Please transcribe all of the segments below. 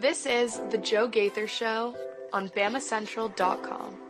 This is The Joe Gaither Show on BamaCentral.com.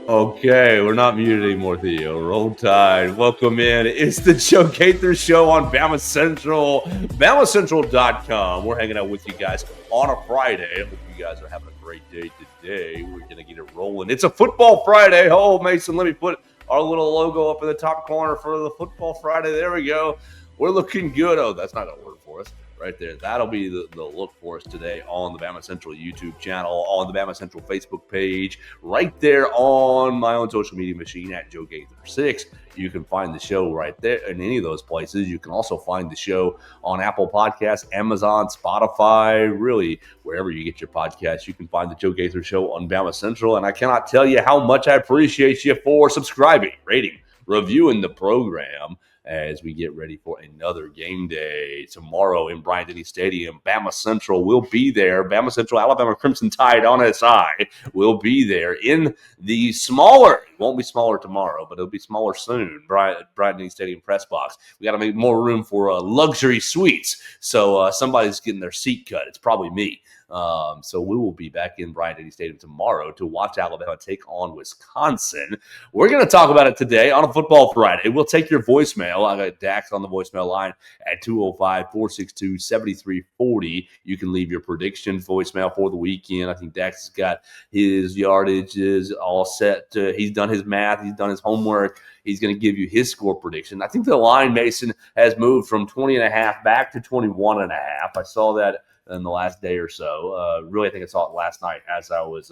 Okay, we're not muted anymore, Theo. Roll Tide. Welcome in. It's the Joe Gaither Show on Bama Central, BamaCentral.com. We're hanging out with you guys on a Friday. I hope you guys are having a great day today. We're going to get it rolling. It's a football Friday. Oh, Mason, let me put our little logo up in the top corner for the football Friday. There we go. We're looking good. Oh, that's not going to work for us. Right there. That'll be the look for us today on the Bama Central YouTube channel, on the Bama Central Facebook page, right there on my own social media machine at Joe Gaither 6. You can find the show right there in any of those places. You can also find the show on Apple Podcasts, Amazon, Spotify, really wherever you get your podcasts. You can find the Joe Gaither Show on Bama Central. And I cannot tell you how much I appreciate you for subscribing, rating, reviewing the program as we get ready for another game day tomorrow in Bryant-Denny Stadium. Bama Central will be there. Bama Central, Alabama Crimson Tide on SI will be there in the smaller, it won't be smaller tomorrow, but it'll be smaller soon, Bryant-Denny Stadium press box. We got to make more room for luxury suites. So somebody's getting their seat cut. It's probably me. So we will be back in Bryant-Denny Stadium tomorrow to watch Alabama take on Wisconsin. We're going to talk about it today on a Football Friday. We'll take your voicemail. I got Dax on the voicemail line at 205-462-7340. You can leave your prediction voicemail for the weekend. I think Dax has got his yardages all set. He's done his math. He's done his homework. He's going to give you his score prediction. I think the line, Mason, has moved from 20.5 back to 21.5. I saw that in the last day or so. Really, I think I saw it last night as I was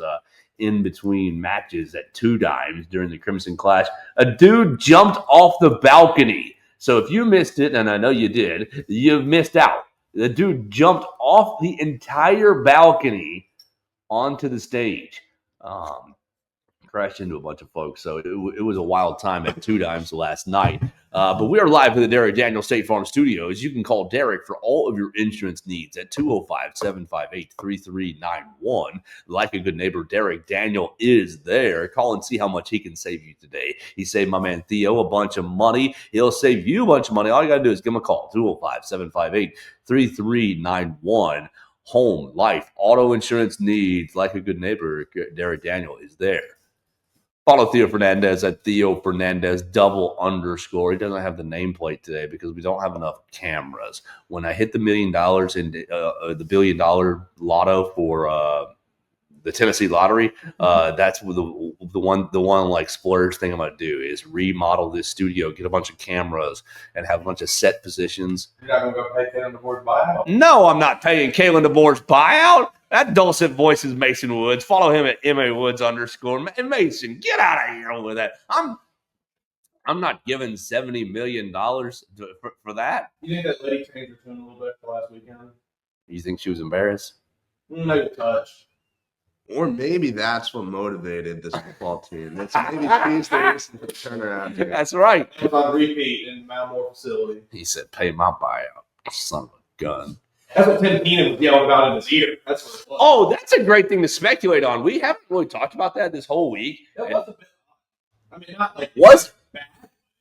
in between matches at 2 dimes during the Crimson Clash. A dude jumped off the balcony. So if you missed it, and I know you did, you missed out. The dude jumped off the entire balcony onto the stage. Crashed into a bunch of folks. So it was a wild time at 2 dimes last night. But we are live in the Derek Daniel State Farm Studios. You can call Derek for all of your insurance needs at 205-758-3391. Like a good neighbor, Derek Daniel is there. Call and see how much he can save you today. He saved my man Theo a bunch of money. He'll save you a bunch of money. All you got to do is give him a call, 205-758-3391. Home, life, auto insurance needs. Like a good neighbor, Derek Daniel is there. Follow Theo Fernandez at Theo Fernandez _. He doesn't have the nameplate today because we don't have enough cameras. When I hit the $1 million in the $1 billion lotto for the Tennessee lottery, that's the one like splurge thing I'm gonna do is remodel this studio, get a bunch of cameras, and have a bunch of set positions. You're not gonna go pay Kalen DeBoer's buyout? No, I'm not paying Kalen DeBoer's buyout. That dulcet voice is Mason Woods. Follow him at MA Woods _. And Mason, get out of here with that. I'm not giving $70 million for that. You think that lady changed her tune a little bit for last weekend? You think she was embarrassed? Maybe a touch. Or maybe that's what motivated this football team. Maybe she's the turnaround here. That's right. If I repeat in Mountmore facility. He said, pay my buyout. Son of a gun. That's what Tim Keenan was yelling about in his ear. That's what it was. Oh, that's a great thing to speculate on. We haven't really talked about that this whole week. That was a bit odd. I mean, not like was bad,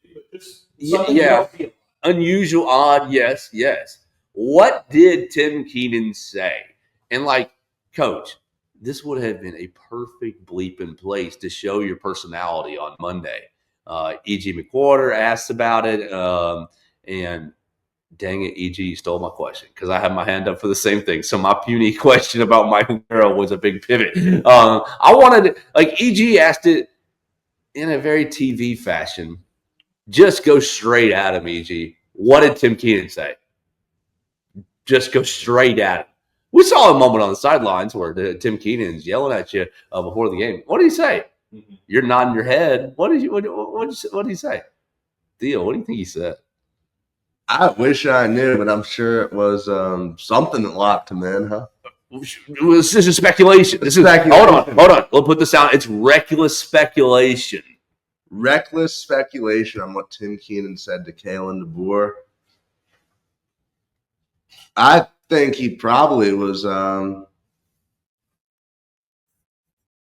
but just something you don't feel. Unusual, odd, yes. What did Tim Keenan say? And Coach, this would have been a perfect bleeping place to show your personality on Monday. E.G. McWhorter asked about it, and dang it, E.G., you stole my question because I have my hand up for the same thing. So my puny question about Michael Carroll was a big pivot. I wanted E.G. asked it in a very TV fashion. Just go straight at him, E.G. What did Tim Keenan say? Just go straight at him. We saw a moment on the sidelines where Tim Keenan's yelling at you before the game. What did he say? Mm-hmm. You're nodding your head. What did he say? Theo, what do you think he said? I wish I knew, but I'm sure it was something that locked him in, huh? This is speculation. Hold on. We'll put this out. It's reckless speculation. reckless speculation on what Tim Keenan said to Kalen DeBoer. I think he probably was.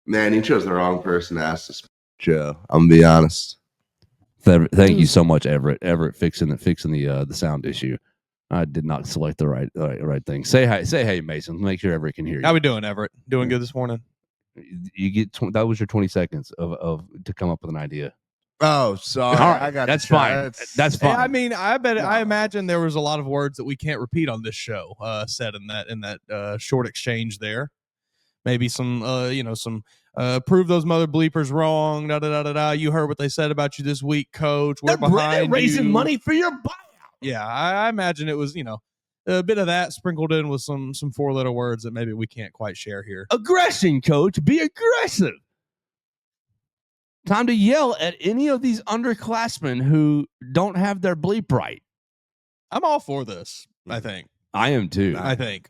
Man, you chose the wrong person to ask this, Joe. I'm gonna be honest. Thank you so much, Everett. Everett fixing the sound issue. I did not select the right thing. Say hi, Mason. Make sure Everett can hear you. How we doing, Everett? Doing good this morning? You get that was your 20 seconds of to come up with an idea. Oh, sorry. All right, I got that's fine. That's fine. I mean, I imagine there was a lot of words that we can't repeat on this show said in that short exchange there. Maybe some prove those mother bleepers wrong. Da da da da da. You heard what they said about you this week, Coach. We're behind you. Raising money for your buyout. Yeah, I imagine it was a bit of that sprinkled in with some 4-letter words that maybe we can't quite share here. Aggression, Coach. Be aggressive. Time to yell at any of these underclassmen who don't have their bleep right. I'm all for this. I think. I am too. I think.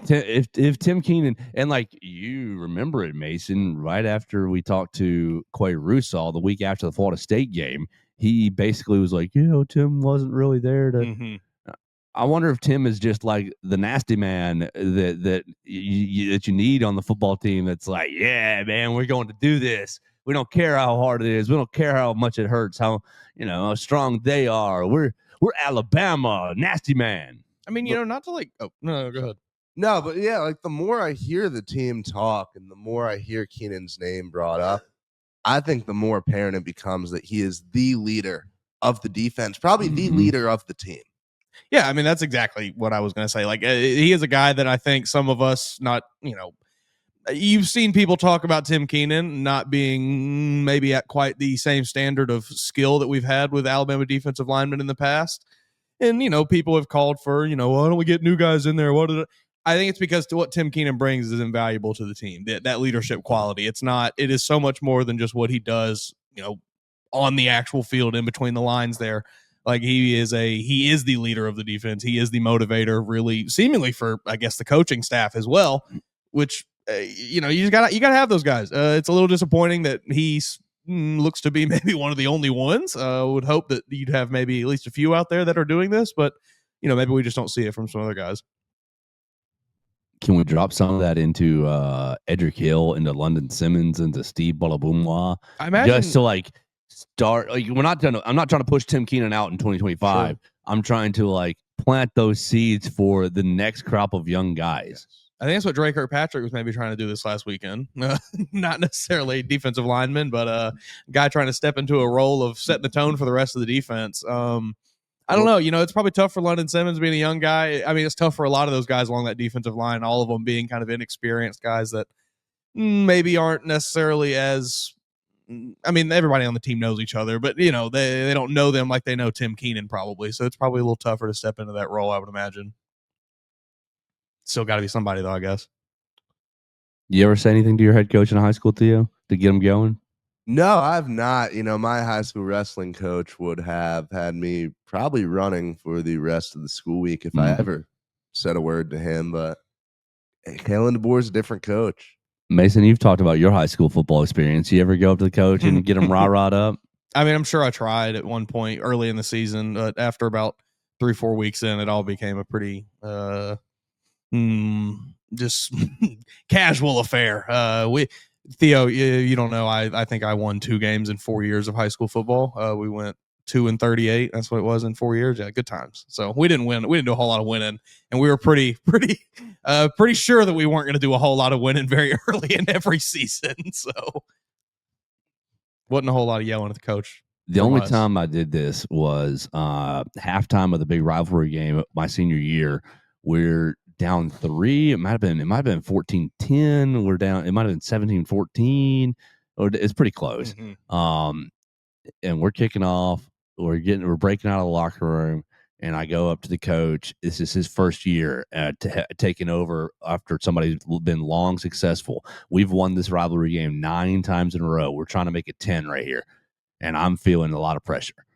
If Tim Keenan, and like you remember it, Mason, right after we talked to Quay Russaw the week after the Florida State game, he basically was like, Tim wasn't really there to. Mm-hmm. I wonder if Tim is just like the nasty man that you need on the football team. That's like, yeah, man, we're going to do this. We don't care how hard it is. We don't care how much it hurts. How strong they are. We're Alabama, nasty man. I mean, not to like. Oh no, go ahead. No, but yeah, like the more I hear the team talk and the more I hear Keenan's name brought up, I think the more apparent it becomes that he is the leader of the defense, probably the leader of the team. Yeah, I mean, that's exactly what I was going to say. Like, he is a guy that I think some of us you've seen people talk about Tim Keenan not being maybe at quite the same standard of skill that we've had with Alabama defensive linemen in the past. And, people have called for, why don't we get new guys in there? I think it's because what Tim Keenan brings is invaluable to the team. That leadership quality. It is so much more than just what he does, on the actual field in between the lines there. Like he is the leader of the defense. He is the motivator, really, seemingly for, I guess, the coaching staff as well. Which you just gotta have those guys. It's a little disappointing that he looks to be maybe one of the only ones. Would hope that you'd have maybe at least a few out there that are doing this, but maybe we just don't see it from some other guys. Can we drop some of that into Edric Hill, into London Simmons, into Steve Balaboumwa? I imagine just to start. I'm not trying to push Tim Keenan out in 2025. Sure. I'm trying to plant those seeds for the next crop of young guys. I think that's what Dre Kirkpatrick was maybe trying to do this last weekend. Not necessarily defensive lineman, but a guy trying to step into a role of setting the tone for the rest of the defense. I don't know. It's probably tough for London Simmons being a young guy. I mean, it's tough for a lot of those guys along that defensive line, all of them being kind of inexperienced guys that maybe aren't necessarily as – I mean, everybody on the team knows each other, but, they don't know them like they know Tim Keenan probably. So it's probably a little tougher to step into that role, I would imagine. Still got to be somebody, though, I guess. You ever say anything to your head coach in high school, Theo, to get him going? No, I've not. My high school wrestling coach would have had me probably running for the rest of the school week if I ever said a word to him. But Kalen DeBoer's a different coach. Mason, you've talked about your high school football experience. You ever go up to the coach and get him rah-rahed up? I mean, I'm sure I tried at one point early in the season, but after about 3-4 weeks in, it all became a pretty just casual affair. Theo, you don't know. I think I won 2 games in 4 years of high school football. We went 2-38. That's what it was in 4 years. Yeah, good times. So we didn't win. We didn't do a whole lot of winning, and we were pretty sure that we weren't going to do a whole lot of winning very early in every season. So wasn't a whole lot of yelling at the coach. The only time I did this was halftime of the big rivalry game my senior year. We're down 3. It might have been 14-10. We're down. It might have been 17-14. Or it's pretty close. Mm-hmm. And we're kicking off. We're breaking out of the locker room, and I go up to the coach. This is his first year taking over after somebody's been long successful. We've won this rivalry game 9 times in a row. We're trying to make it 10 right here, and I'm feeling a lot of pressure.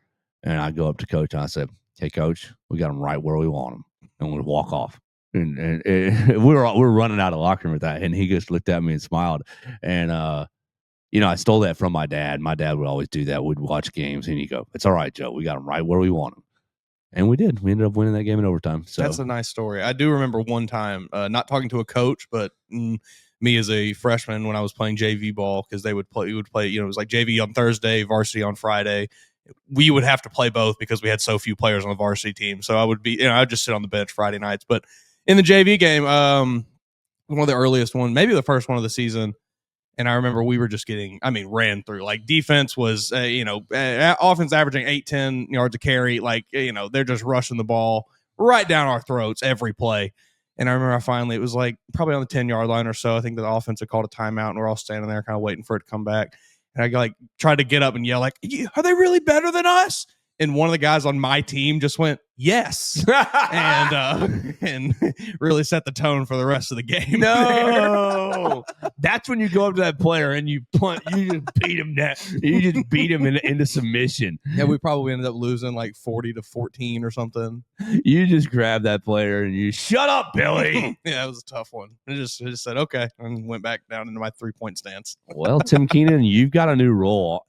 And I go up to coach and I said, "Hey, coach, we got them right where we want them," and we walk off. And we're running out of the locker room with that, and he just looked at me and smiled. And I stole that from my dad. My dad would always do that. We'd watch games, and he'd go, "It's all right, Joe. We got them right where we want them." And we did. We ended up winning that game in overtime. So that's a nice story. I do remember one time, not talking to a coach, but me as a freshman when I was playing JV ball, because we would play, it was like JV on Thursday, varsity on Friday. We would have to play both because we had so few players on the varsity team. So I would I'd just sit on the bench Friday nights. But in the JV game, one of the earliest one, maybe the first one of the season, and I remember we were just ran through. Like, defense was, offense averaging 8-10 yards a carry. Like, they're just rushing the ball right down our throats every play. And I remember finally, it was like probably on the 10-yard line or so. I think the offense had called a timeout, and we're all standing there kind of waiting for it to come back. And I tried to get up and yell, like, "Are they really better than us?" And one of the guys on my team just went, "Yes," and really set the tone for the rest of the game. No, that's when you go up to that player and you punt. You just beat him down. You just beat him into submission. Yeah, we probably ended up losing like 40-14 or something. You just grab that player and you shut up, Billy. Yeah, it was a tough one. I just said okay and went back down into my 3-point stance. Well, Tim Keenan, you've got a new role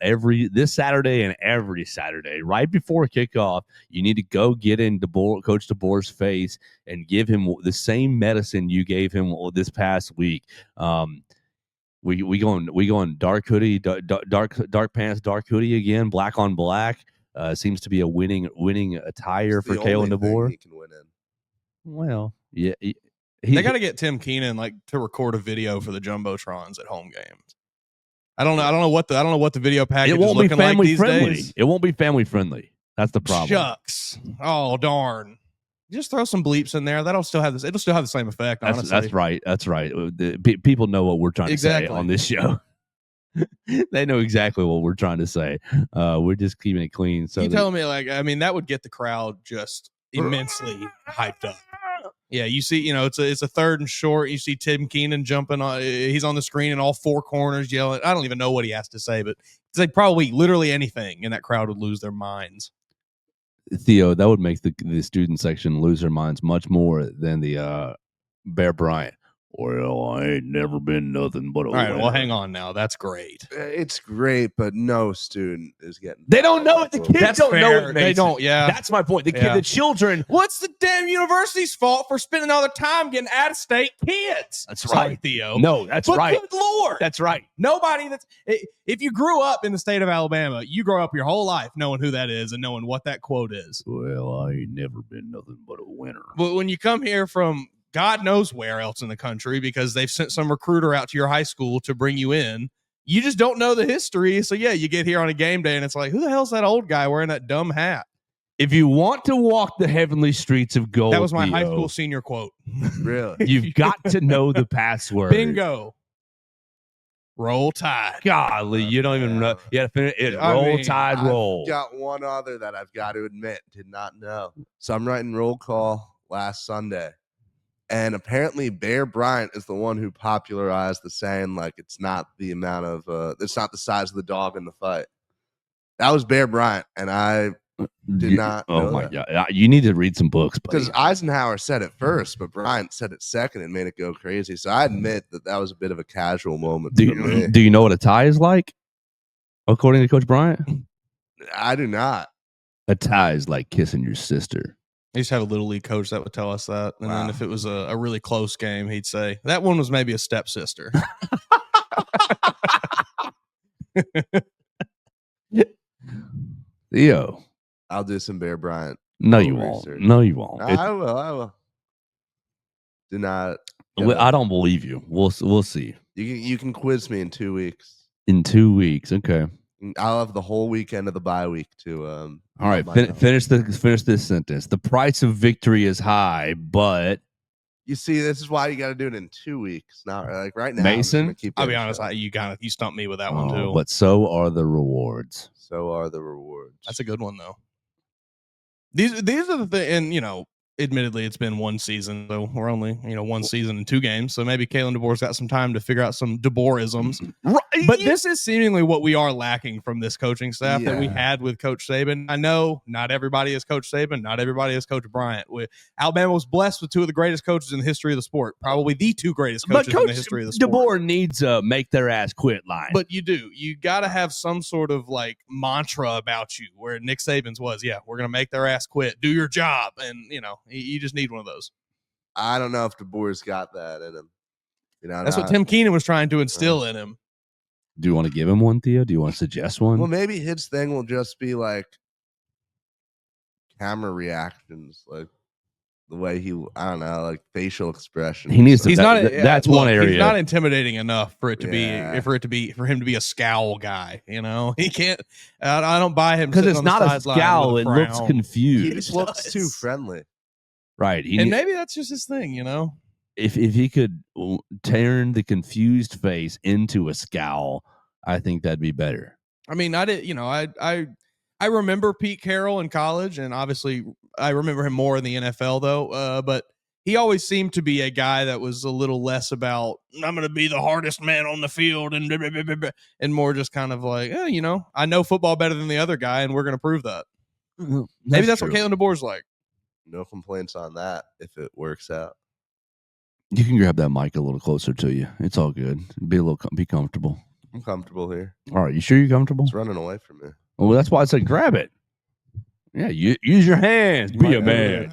this Saturday and every Saturday. Right before kickoff, you need to go get in Coach DeBoer's face and give him the same medicine you gave him this past week. We going dark hoodie, dark pants, dark hoodie again, black on black. Seems to be a winning attire for Kalen DeBoer. He can win in. Well, yeah, they got to get Tim Keenan to record a video for the jumbotrons at home games. I don't know what the video package is looking like these days. It won't be family friendly. That's the problem. Shucks. Oh darn. Just throw some bleeps in there. It'll still have the same effect. Honestly, that's right. People know what we're trying to say on this show. They know exactly what we're trying to say. We're just keeping it clean. So you telling me that would get the crowd just immensely hyped up. Yeah, you see, it's a third and short. You see Tim Keenan jumping on. He's on the screen in all four corners yelling. I don't even know what he has to say, but it's like probably literally anything, and that crowd would lose their minds. Theo, that would make the student section lose their minds much more than the Bear Bryant. Well, I ain't never been nothing but a winner. All right, well, hang on now. That's great. It's great, but no student is getting. They don't know it. The kids don't know it. They don't. Yeah, that's my point. The children. What's the damn university's fault for spending all their time getting out of state kids? That's right, Theo. No, that's right. Good Lord, that's right. Nobody if you grew up in the state of Alabama, you grow up your whole life knowing who that is and knowing what that quote is. Well, I ain't never been nothing but a winner. But when you come here from God knows where else in the country because they've sent some recruiter out to your high school to bring you in, you just don't know the history. So, yeah, you get here on a game day and it's like, who the hell's that old guy wearing that dumb hat? If you want to walk the heavenly streets of gold, that was my high school senior quote. Really? You've got to know the password. Bingo. Roll Tide. Golly, you don't even know. You got to finish it. Roll Tide, roll. I've got one other that I've got to admit, did not know. So I'm writing roll call last Sunday. And apparently Bear Bryant is the one who popularized the saying, like, it's not the amount of, it's not the size of the dog in the fight. That was Bear Bryant. And I did not know my that. God. You need to read some books. Because Eisenhower said it first, but Bryant said it second and made it go crazy. So I admit that was a bit of a casual moment. Do you know what a tie is like, according to Coach Bryant? I do not. A tie is like kissing your sister. I used to have a little league coach that would tell us that. And then if it was a really close game, he'd say, that one was maybe a stepsister. Theo. I'll do some Bear Bryant. No, you won't. No, you won't. I will. Do not. I don't believe you. We'll see. You can quiz me in 2 weeks. In 2 weeks, okay. I'll have the whole weekend of the bye week to. All right, finish this sentence. The price of victory is high, but you see, this is why you got to do it in 2 weeks. Not like right now. Mason, I'll be honest, you stumped me with that one too. But so are the rewards. So are the rewards. That's a good one though. These are the things, and admittedly, it's been one season, so we're only, one season and 2 games. So maybe Kalen DeBoer's got some time to figure out some DeBoerisms. Right. But this is seemingly what we are lacking from this coaching staff that we Yeah. had with Coach Saban. I know not everybody is Coach Saban, not everybody is Coach Bryant. Alabama was blessed with 2 of the greatest coaches in the history of the sport, probably the 2 greatest coaches in the history of the sport. DeBoer needs a make their ass quit line. But you got to have some sort of like mantra about you, where Nick Saban's was, we're going to make their ass quit, do your job. And, you just need one of those. I don't know if DeBoer's got that in him. That's what Tim Keenan was trying to instill in him. Do you want to give him one, Theo? Do you want to suggest one? Well, maybe his thing will just be like camera reactions, like the way like facial expressions. He needs to. He's not. That's one area. He's not intimidating enough for it to Yeah. be for him to be a scowl guy. He can't. I don't buy him because it's not a scowl. It looks He confused. just looks too friendly. Right. Maybe that's just his thing. If he could turn the confused face into a scowl, I think that'd be better. I mean, I remember Pete Carroll in college, and obviously I remember him more in the NFL though. But he always seemed to be a guy that was a little less about I'm going to be the hardest man on the field and more just kind of like, I know football better than the other guy, and we're going to prove that. Maybe that's what Kalen DeBoer's like. No complaints on that if it works out. You can grab that mic a little closer to you. It's all good. Be comfortable. I'm comfortable here. All right, you sure you're comfortable? It's running away from me. Well, that's why I said grab it. Yeah, use your hands. Be a man.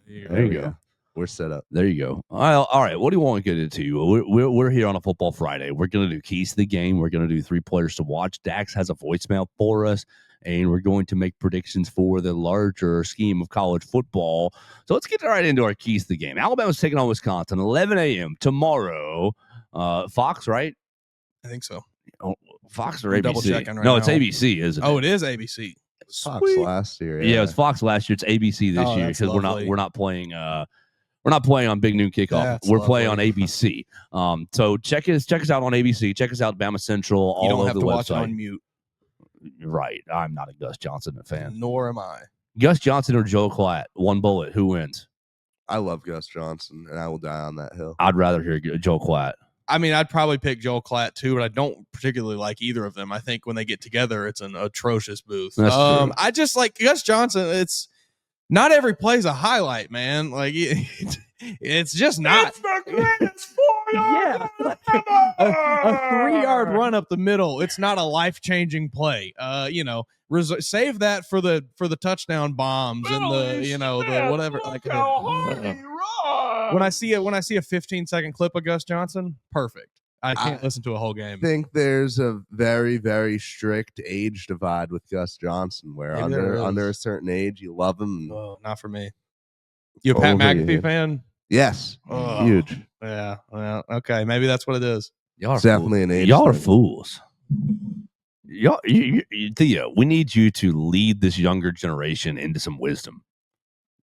There you go. We're set up. There you go. All right. What do you want to get into? We're here on a Football Friday. We're going to do keys to the game. We're going to do 3 players to watch. Dax has a voicemail for us, and we're going to make predictions for the larger scheme of college football. So let's get right into our keys to the game. Alabama's taking on Wisconsin, 11 a.m. tomorrow. Fox, right? I think so. Oh, Fox or I'm ABC? double-checking right No, it's now. ABC, isn't it? Oh, it is ABC. Fox last year. Yeah, it was Fox last year. It's ABC this year that's because lovely. we're not playing. We're not playing on Big Noon Kickoff. That's we're playing on lovely. ABC. So check us out on ABC. Check us out, Bama Central. All You don't over have the to website. watch it on mute. Right. I'm not a Gus Johnson fan. Nor am I. Gus Johnson or Joe Klatt? One bullet. Who wins? I love Gus Johnson, and I will die on that hill. I'd rather hear Joe Klatt. I mean, I'd probably pick Joel Klatt too, but I don't particularly like either of them. I think when they get together, it's an atrocious booth. That's true. I just like Gus Johnson. It's not every play's a highlight, man. Like it's just not. It's the greatest 4-yard a 3-yard run up the middle. It's not a life-changing play. Save that for the touchdown bombs and the whatever. When I see a 15-second clip of Gus Johnson, perfect. I can't listen to a whole game. I think there's a very, very strict age divide with Gus Johnson, where Maybe there is. under a certain age, you love him. Oh, not for me. You a Pat Over McAfee here. fan? Yes, Oh. huge. Yeah. Well, okay. Maybe that's what it is. Y'all are Definitely an age. Y'all are thing. fools. Theo, we need you to lead this younger generation into some wisdom.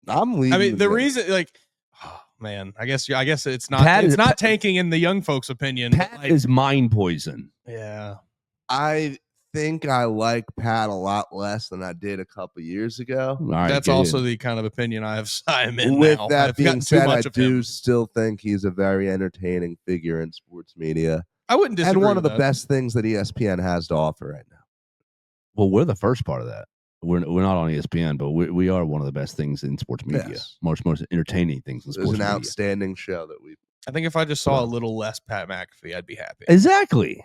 I'm leaving. I mean, the guy. reason, man, I guess it's not. Pat it's is- not tanking in the young folks' opinion. but, Pat is mind poison. yeah. I think I like Pat a lot less than I did a couple years ago. All right, That's get also in. the kind of opinion I'm in With now. that I've being gotten too said, I much of do him. still think he's a very entertaining figure in sports media, I wouldn't disagree. and one of with the that. best things that ESPN has to offer right now. Well, we're the first part of that. We're not on ESPN, but we are one of the best things in sports media. Yes. Most entertaining things in It sports was an media. outstanding show that we. I think if I just saw a little less Pat McAfee, I'd be happy. Exactly.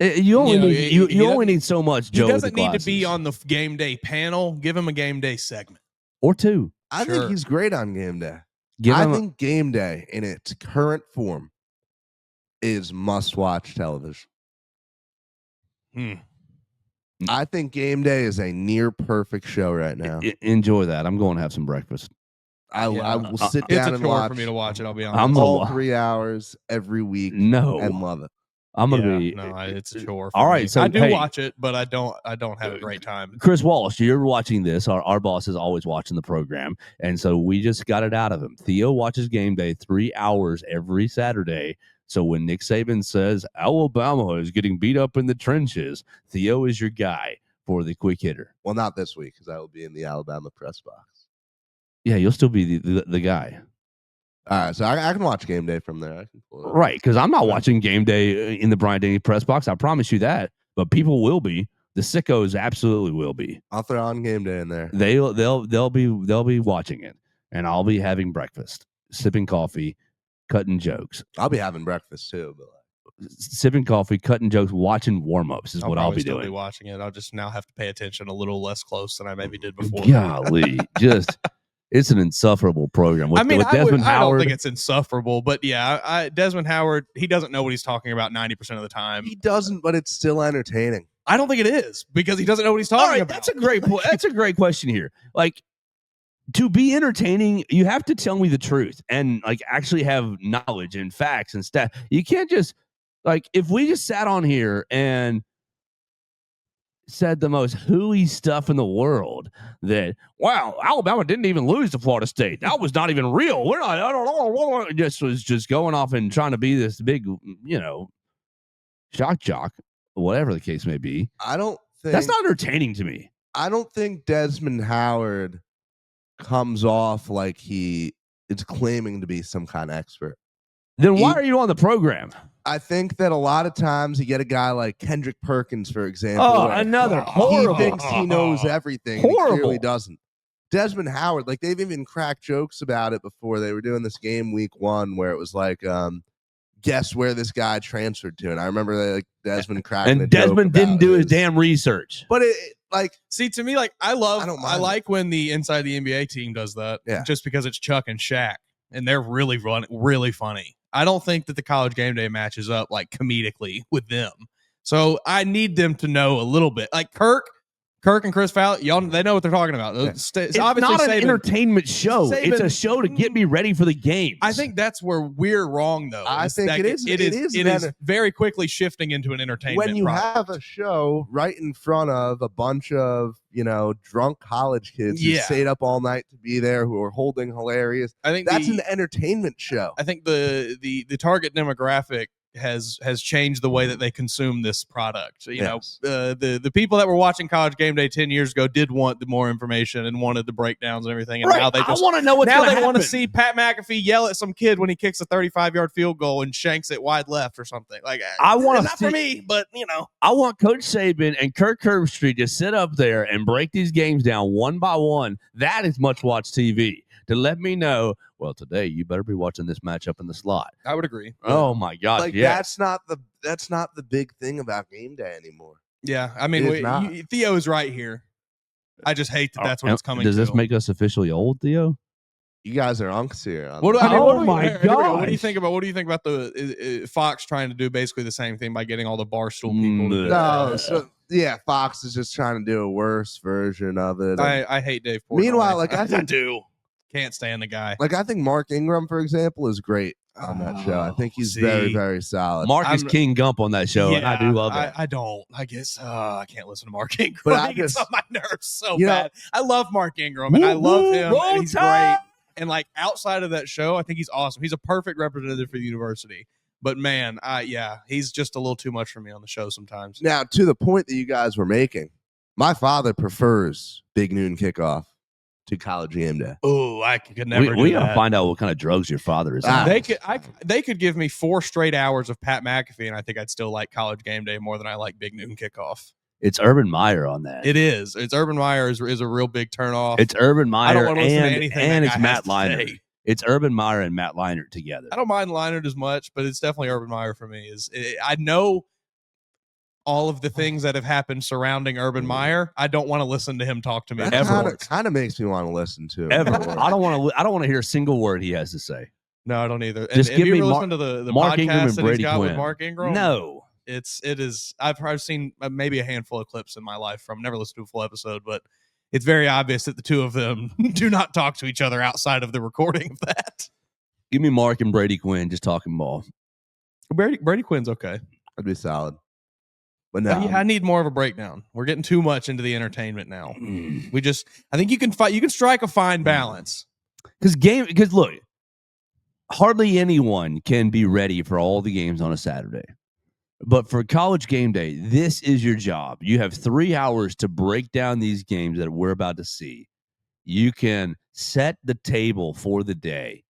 You only need he you only need so much. He Joe with doesn't the need to be glasses. on the game day panel. Give him a game day segment. or 2. I Sure. think he's great on game day. Give I him. think game day in its current form is must-watch television. I think game day is a near perfect show right now. Enjoy that. I'm going to have some breakfast. I will sit It's down a and chore watch for me to watch it. I'll be I'm honest. gonna all wa- 3 hours every week No, and love it. I'm gonna Yeah, be. no, it's a chore. For All right, me. so, I do hey. watch it, but I don't have a great time. Chris Walsh, you're watching this. Our boss is always watching the program. And so we just got it out of him. Theo watches game day 3 hours every Saturday. So when Nick Saban says Alabama is getting beat up in the trenches, Theo is your guy for the quick hitter. Well, not this week because I will be in the Alabama press box. Yeah, you'll still be the guy. All right, so I can watch game day from there. I can pull it up. Right, because I'm not watching game day in the Bryant-Denny press box. I promise you that. But people will be. The sickos absolutely will be. I'll throw on game day in there. They'll be watching it, and I'll be having breakfast, sipping coffee, cutting jokes. I'll be having breakfast too. But Sipping coffee, cutting jokes, watching warm-ups is what I'll be still doing. Be watching it. I'll just now have to pay attention a little less close than I maybe did before. Golly, just it's an insufferable program. With Desmond I Howard, don't think it's insufferable, but yeah, Desmond Howard, he doesn't know what he's talking about 90% of the time. he doesn't, but it's still entertaining. I don't think it is because he doesn't know what he's talking about. That's a great that's a great question here. Like, to be entertaining, you have to tell me the truth and like actually have knowledge and facts and stuff. You can't just like if we just sat on here and said the most hooey stuff in the world that wow, Alabama didn't even lose to Florida State. That was not even real. We're not. I don't know. Just was just going off and trying to be this big, shock jock, whatever the case may be. I don't think That's not entertaining to me. I don't think Desmond Howard comes off like he is claiming to be some kind of expert. Then why are you on the program? I think that a lot of times you get a guy like Kendrick Perkins, for example. Oh, another horrible. He thinks he knows everything. Horrible. And he clearly doesn't. Desmond Howard, like they've even cracked jokes about it before. They were doing this game week 1 where it was like, guess where this guy transferred to. And I remember Desmond cracking and Desmond didn't do his damn research. But see, to me, like I like when the Inside the NBA team does that. Yeah. Just because it's Chuck and Shaq and they're really funny. I don't think that the College Game Day matches up like comedically with them. So I need them to know a little bit. Like Kirk and Chris Fowler, y'all, they know what they're talking about. Yeah. It's not an entertainment show. It's a show to get me ready for the games. I think that's where we're wrong, though. I think it is. It is very quickly shifting into an entertainment. When you product. have a show right in front of a bunch of drunk college kids who stayed up all night to be there, who are holding hilarious. I think that's an entertainment show. I think the target demographic has changed the way that they consume this product. You know, the people that were watching College Game Day 10 years ago did want the more information and wanted the breakdowns and everything. And now they just want to know what's now they want to see Pat McAfee yell at some kid when he kicks a 35-yard field goal and shanks it wide left or something. Like I want to not for me, but I want Coach Saban and Kirk Herbstreit to sit up there and break these games down one by one. That is much watch TV. To let me know, well, today you better be watching this matchup in the slot. I would agree. Oh my God! Like yes. that's not the big thing about game day anymore. Yeah, I mean, Theo is right here. I just hate that that's what it's coming. Does to. this make us officially old, Theo? You guys are unks here. What do you think about the Fox trying to do basically the same thing by getting all the Barstool people? To do no, so Fox is just trying to do a worse version of it. I hate Dave Portnoy. Meanwhile, I do. Can't stand the guy. Like I think Mark Ingram, for example, is great on that show. I think he's very, very solid. Mark is King Gump on that show, and I do love it. I don't. I guess I can't listen to Mark Ingram. But He gets on my nerves so bad. I love Mark Ingram, and I love him, and he's great. And like outside of that show, I think he's awesome. He's a perfect representative for the university. But man, he's just a little too much for me on the show sometimes. Now, to the point that you guys were making, my father prefers Big Noon Kickoff to College Game Day. Oh, I could never. We gotta find out what kind of drugs your father is on. They could give me 4 straight hours of Pat McAfee, and I think I'd still like College Game Day more than I like Big Noon Kickoff. It's Urban Meyer on that. It is. It's Urban Meyer is a real big turnoff. It's Urban Meyer I don't want to listen to anything and it's that guy Matt has to Leinart. say. It's Urban Meyer and Matt Leinart together. I don't mind Leinart as much, but it's definitely Urban Meyer for me. I know all of the things that have happened surrounding Urban Meyer. I don't want to listen to him talk to me That kind of makes me want to listen to him. I don't want to hear a single word he has to say. No, I don't either. Just give me listen to the Mark podcast Ingram and that Brady he's got Quinn. with Mark Ingram? No. It is. I've seen maybe a handful of clips in my life from. Never listened to a full episode, but it's very obvious that the two of them do not talk to each other outside of the recording of that. Give me Mark and Brady Quinn just talking ball. Brady Quinn's okay. That'd be solid. But no, I need more of a breakdown. We're getting too much into the entertainment now. I think you can strike a fine balance. Because look, hardly anyone can be ready for all the games on a Saturday. But for College Game Day, this is your job. You have 3 hours to break down these games that we're about to see. you can set the table for the day.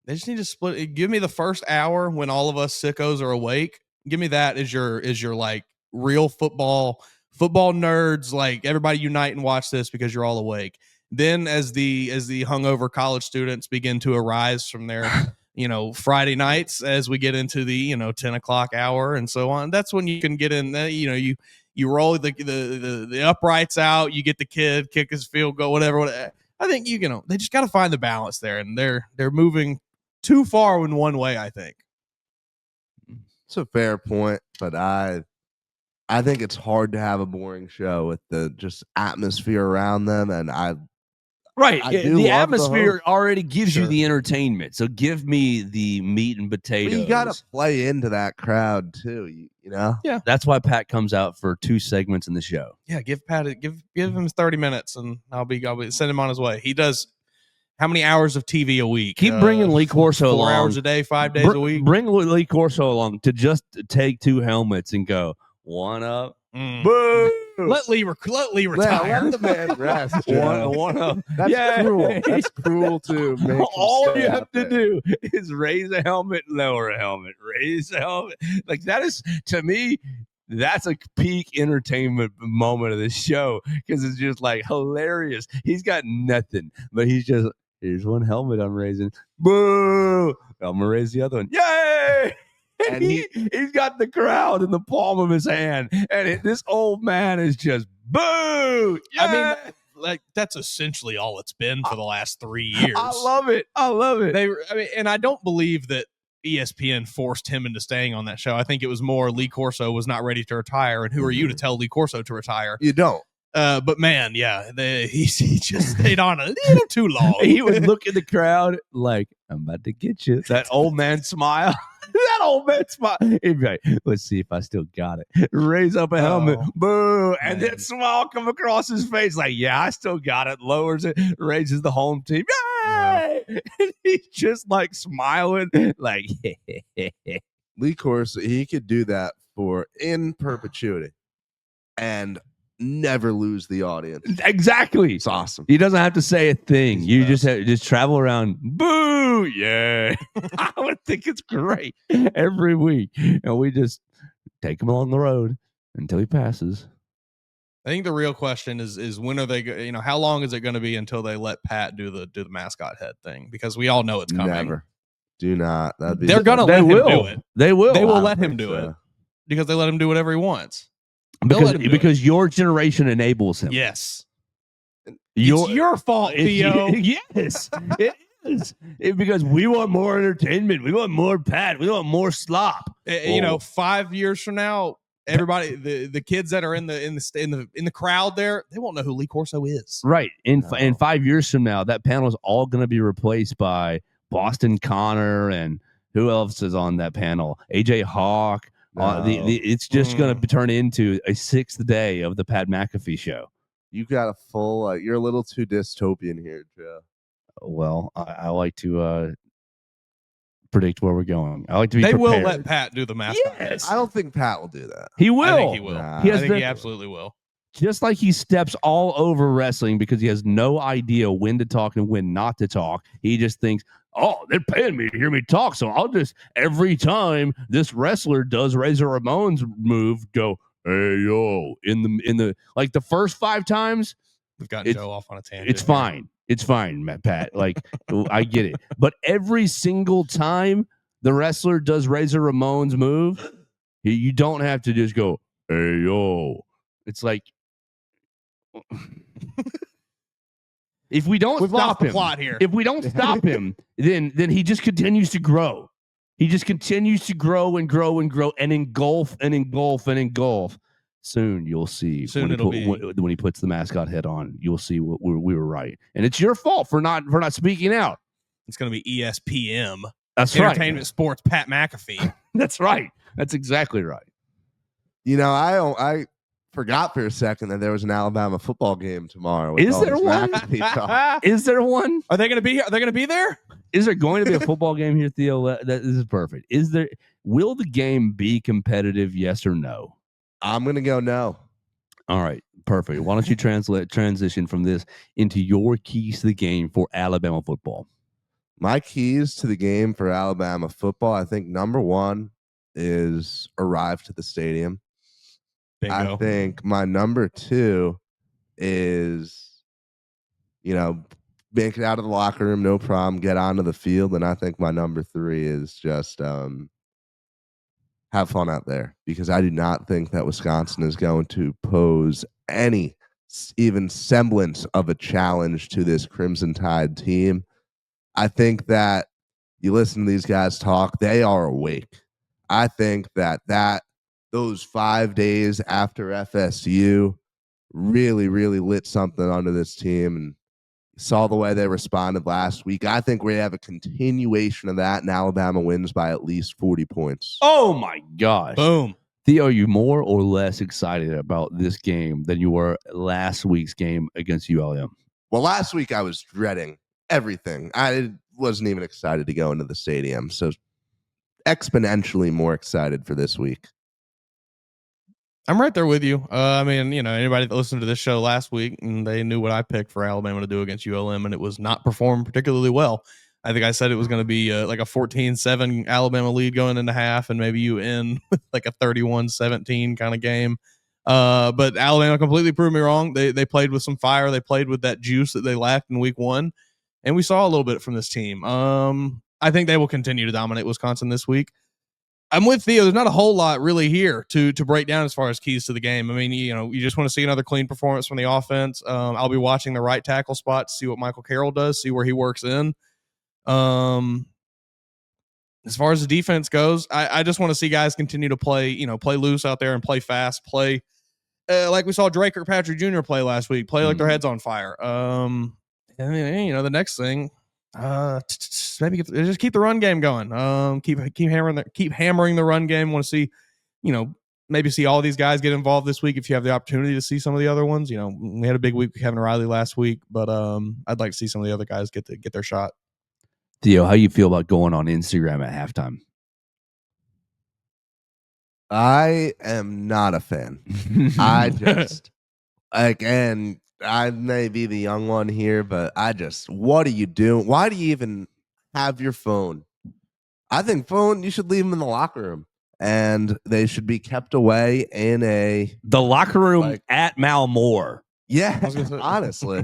They just need to split it. Give me the first hour when all of us sickos are awake. Give me that as your like real football nerds. Like everybody unite and watch this because you're all awake. Then as the hungover college students begin to arise from their Friday nights as we get into the 10 o'clock hour and so on, that's when you can get in. You roll the uprights out. You get the kid kick his field goal, whatever. I think they just got to find the balance there, and they're moving too far in one way, I think. It's a fair point, but I think it's hard to have a boring show with the just atmosphere around them, and I do the love atmosphere host. already gives you Sure. the entertainment. So give me the meat and But potatoes. you got to play into that crowd too, you know? That's why Pat comes out for 2 segments in the show. Yeah, give him 30 minutes, and I'll be send him on his way. He does how many hours of TV a week? Keep bringing Lee Corso 4 along. hours a day, 5 days a week. Bring Lee Corso along to just take 2 helmets and go, one up. Boo! Let Lee retire. Let the man rest. Joe. One up. That's Yay! cruel. That's cruel to make him All stay you have out to there. do is raise a helmet, lower a helmet, raise a helmet. Like that is, to me, that's a peak entertainment moment of the show because it's just like hilarious. He's got nothing, but he's just, here's one helmet I'm raising. Boo! I'm gonna raise the other one. Yay! And he's got the crowd in the palm of his hand, and this old man is just boo. Yay! I mean, like that's essentially all it's been for the last 3 years. I love it. And I don't believe that ESPN forced him into staying on that show. I think it was more Lee Corso was not ready to retire, and who are you to tell Lee Corso to retire? You don't. But man, yeah, he just stayed on a little too long. He would look at the crowd like, I'm about to get you. That old man smile. That old man smile. He'd be like, let's see if I still got it. Raise up a helmet. Boo. And man. that smile come across his face like, yeah, I still got it. Lowers it, raises the home team. Yay! And he's just like smiling like, Lee Corso, he could do that in perpetuity and never lose the audience. exactly. It's awesome. He doesn't have to say a thing. He's You the just travel around. Boo! Yeah. I would think it's great every week. And we just take him along the road until he passes. I think the real question is when are they how long is it going to be until they let Pat do the mascot head thing, because we all know it's coming. Never. Do not. That'd be They're going to They let him will. do it. They will. They will I let don't him think do so. it because they let him do whatever he wants. They'll let him do Because your generation enables him. Yes. Your- It's your fault, Theo. Yes, it is. Because we want more entertainment. We want more Pat. We want more slop. 5 years from now, everybody, the kids that are in the crowd there, they won't know who Lee Corso is. Right. In No. 5 years from now, that panel is all going to be replaced by Boston Connor and who else is on that panel? AJ Hawk. No. It's just going to turn into a 6th day of the Pat McAfee show. You got a full. You're a little too dystopian here, Joe. Well, I like to predict where we're going. I like to be They will prepared. let Pat do the mascot. Yes. I don't think Pat will do that. He will. I think he will. Nah. He I has think he been- absolutely will. Just like he steps all over wrestling because he has no idea when to talk and when not to talk. He just thinks, oh, they're paying me to hear me talk, so I'll just, every time this wrestler does Razor Ramon's move, go, hey, yo, in the like the first 5 times, We've gotten It's- Joe off on a tangent. it's fine. It's fine, Matt Pat. Like, I get it. But every single time the wrestler does Razor Ramon's move, you don't have to just go, hey, yo. It's like, if we don't We've lost stop the him, plot here. if we don't stop him, then he just continues to grow. He just continues to grow and grow and grow and engulf and engulf and engulf. Soon you'll see Soon when he puts the mascot head on, you'll see what we were right. And it's your fault for not speaking out. It's going to be ESPN, That's Entertainment right. Sports, Pat McAfee. That's right. That's exactly right. You know, I forgot for a second that there was an Alabama football game tomorrow. with Is all there this one? McAfee talk. Is there one? Are they going to be here? Are they going to be there? Is there going to be a football game here, Theo? This is perfect. Will the game be competitive? Yes or no? I'm gonna go no. All right. Perfect. Why don't you transition from this into your keys to the game for Alabama football? My keys to the game for Alabama football, I think number one is arrive to the stadium. Bingo. I think my number two is, make it out of the locker room, no problem, get onto the field. And I think my number three is just have fun out there, because I do not think that Wisconsin is going to pose any even semblance of a challenge to this Crimson Tide team. I think that you listen to these guys talk, they are awake. I think that those 5 days after FSU really, really lit something under this team, and saw the way they responded last week. I think we have a continuation of that, and Alabama wins by at least 40 points. Oh my gosh. Boom. Theo, are you more or less excited about this game than you were last week's game against ULM? Well, last week I was dreading everything. I wasn't even excited to go into the stadium. So exponentially more excited for this week. I'm right there with you. I mean, anybody that listened to this show last week, and they knew what I picked for Alabama to do against ULM, and it was not performed particularly well. I think I said it was going to be like a 14-7 Alabama lead going into half, and maybe you end with like a 31-17 kind of game. But Alabama completely proved me wrong. They played with some fire. They played with that juice that they lacked in week one, and we saw a little bit from this team. I think they will continue to dominate Wisconsin this week. I'm with Theo. There's not a whole lot really here to break down as far as keys to the game. I mean, you just want to see another clean performance from the offense. I'll be watching the right tackle spot to see what Michael Carroll does, see where he works in. As far as the defense goes, I just want to see guys continue to play loose out there and play fast, play like we saw Drake Kirkpatrick Jr. play last week, play like their heads on fire. And then, the next thing, maybe just keep the run game going. Keep hammering the run game. Want to see, maybe see all these guys get involved this week if you have the opportunity to see some of the other ones. We had a big week with Kevin Riley last week, but I'd like to see some of the other guys get their shot. Theo, how you feel about going on Instagram at halftime? I am not a fan. I just, again, I may be the young one here, but what are you doing? Why do you even have your phone? I think you should leave them in the locker room, and they should be kept away in the locker room at Malmore. Yeah, honestly.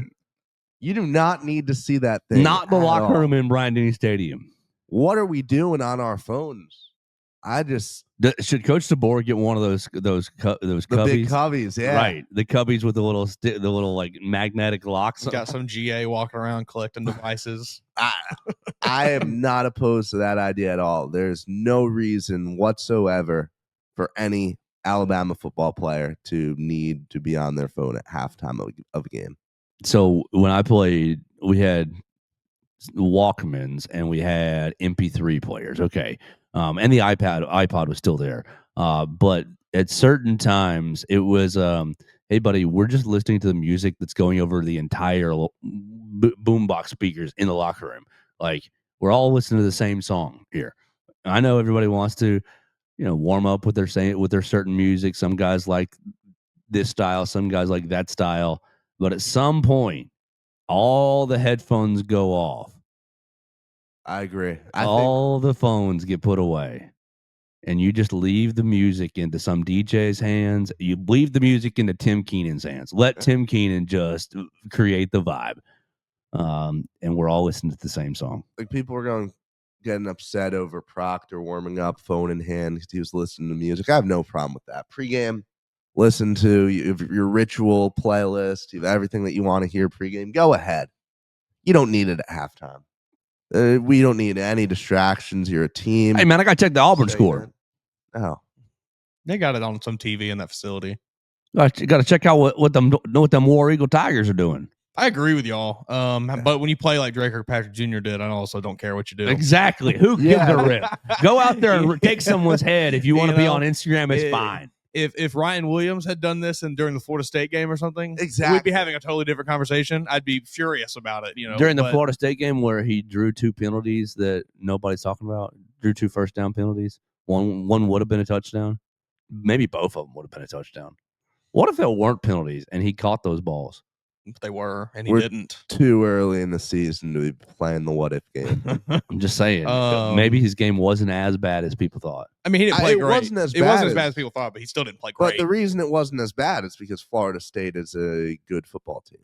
You do not need to see that thing. Not the locker room in Bryant-Denny Stadium. What are we doing on our phones? Should Coach DeBoer get one of those cubbies? The big cubbies, yeah. Right. The cubbies with the little like magnetic locks. Got some GA walking around collecting devices. I am not opposed to that idea at all. There's no reason whatsoever for any Alabama football player to need to be on their phone at halftime of a game. So when I played, we had Walkmans and we had MP3 players. Okay. And the iPod was still there. But at certain times it was, hey buddy, we're just listening to the music that's going over the entire boombox speakers in the locker room. Like, we're all listening to the same song here. I know everybody wants to, warm up with their certain music. Some guys like this style, some guys like that style. But at some point, all the headphones go off. I agree. All the phones get put away. And you just leave the music into some DJ's hands. You leave the music into Tim Keenan's hands. Let Tim Keenan just create the vibe. And we're all listening to the same song. Like, people were getting upset over Proctor warming up, phone in hand, because he was listening to music. I have no problem with that. Pre-game, listen to your ritual playlist, you have everything that you want to hear pregame. Go ahead. You don't need it at halftime. We don't need any distractions. You're a team. Hey, man, I got to check the Auburn score. Oh. They got it on some TV in that facility. You got to check out what them War Eagle Tigers are doing. I agree with y'all. But when you play like Drake Kirkpatrick Jr. did, I also don't care what you do. Exactly. Who gives a rip? Go out there and take someone's head. If you want to be on Instagram, it's fine. If Ryan Williams had done this during the Florida State game or something, exactly, we'd be having a totally different conversation. I'd be furious about it. During the Florida State game where he drew 2 penalties that nobody's talking about, drew 2 first down penalties. One would have been a touchdown. Maybe both of them would have been a touchdown. What if there weren't penalties and he caught those balls? They were, and he We're didn't. too early in the season to be playing the what if game. I'm just saying. Maybe his game wasn't as bad as people thought. I mean, he didn't play It great. wasn't as it wasn't bad as bad as- as people thought, but he still didn't play But great. the reason it wasn't as bad is because Florida State is a good football team.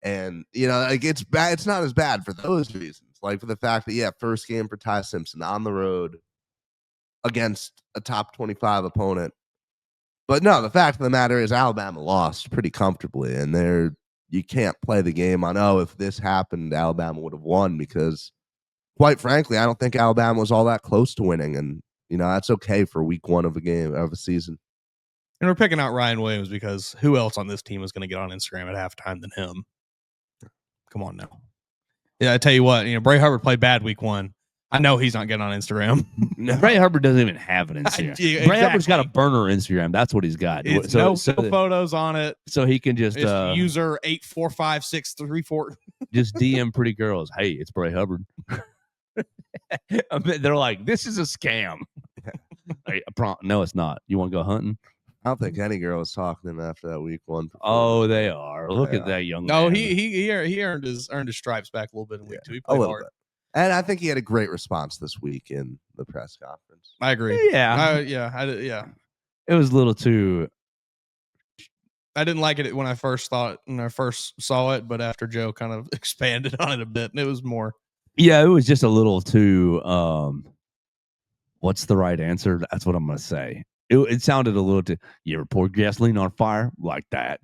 And, like it's bad. It's not as bad for those reasons. Like for the fact that, first game for Ty Simpson on the road against a top 25 opponent. But no, the fact of the matter is Alabama lost pretty comfortably. And you can't play the game on, if this happened, Alabama would have won because, quite frankly, I don't think Alabama was all that close to winning. And, that's okay for week one of a season. And we're picking out Ryan Williams because who else on this team is going to get on Instagram at halftime than him? Come on now. Yeah, I tell you what, Bray Hubbard played bad week one. I know he's not getting on Instagram. Bray Hubbard doesn't even have an Instagram. Yeah, Bray Hubbard's got a exactly. burner Instagram. That's what he's got. It's no photos on it. So he can just It's user 8456334. just DM pretty girls. Hey, it's Bray Hubbard. They're like, this is a scam. No, it's not. You want to go hunting? I don't think any girl was talking to him after that week one. Oh, they are. Look at that young No, man. he earned his stripes back a little bit in week two. He A played little hard. bit. And I think he had a great response this week in the press conference. I agree. Yeah. Yeah. It was a little too. I didn't like it when I first saw it, but after Joe kind of expanded on it a bit, and it was more. Yeah, it was just a little too. What's the right answer? That's what I'm going to say. It sounded a little too. You ever pour gasoline on fire like that?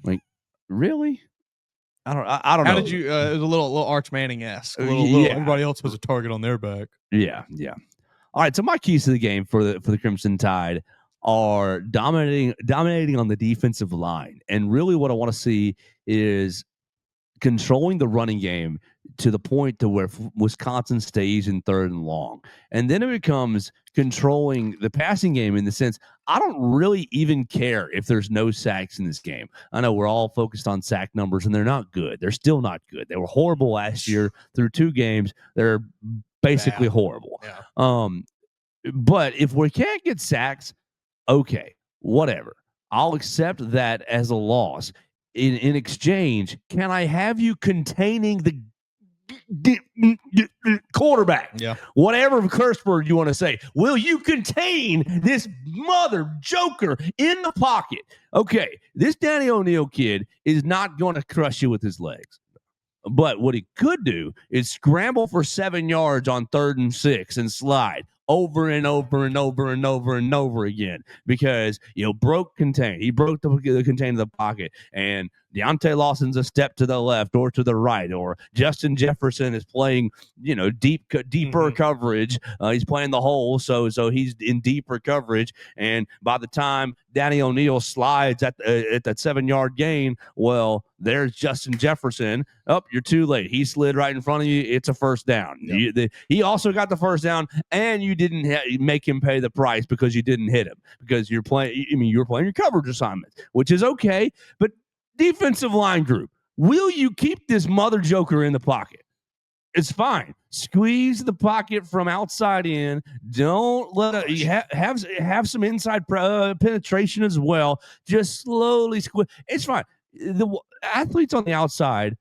Like, really? I don't know. How did you? It was a little Arch Manning-esque. A little, Yeah. everybody else was a target on their back. Yeah. All right. So my keys to the game for the Crimson Tide are dominating on the defensive line, and really what I want to see is controlling the running game to the point to where Wisconsin stays in 3rd and long. And then it becomes controlling the passing game in the sense, I don't really even care if there's no sacks in this game. I know we're all focused on sack numbers, and they're not good. They're still not good. They were horrible last year through 2 games. They're basically horrible. Yeah. But if we can't get sacks, okay, whatever. I'll accept that as a loss. In exchange, can I have you containing the quarterback? Yeah. Whatever curse word you want to say. Will you contain this mother joker in the pocket? Okay, this Danny O'Neal kid is not going to crush you with his legs. But what he could do is scramble for 7 yards on 3rd and 6 and slide over and over and over and over and over again because, broke contain. He broke the contain of the pocket, and Deontay Lawson's a step to the left or to the right, or Justin Jefferson is playing, deeper coverage. He's playing the hole, so he's in deeper coverage, and by the time Danny O'Neal slides at that 7-yard gain, well, there's Justin Jefferson. Oh, you're too late. He slid right in front of you. It's a first down. Yep. He also got the first down, and you didn't make him pay the price because you didn't hit him because you're playing. You're playing your coverage assignment, which is okay. But defensive line group, will you keep this mother joker in the pocket? It's fine. Squeeze the pocket from outside in. Don't let it have some inside penetration as well. Just slowly squeeze. It's fine. The athletes on the outside,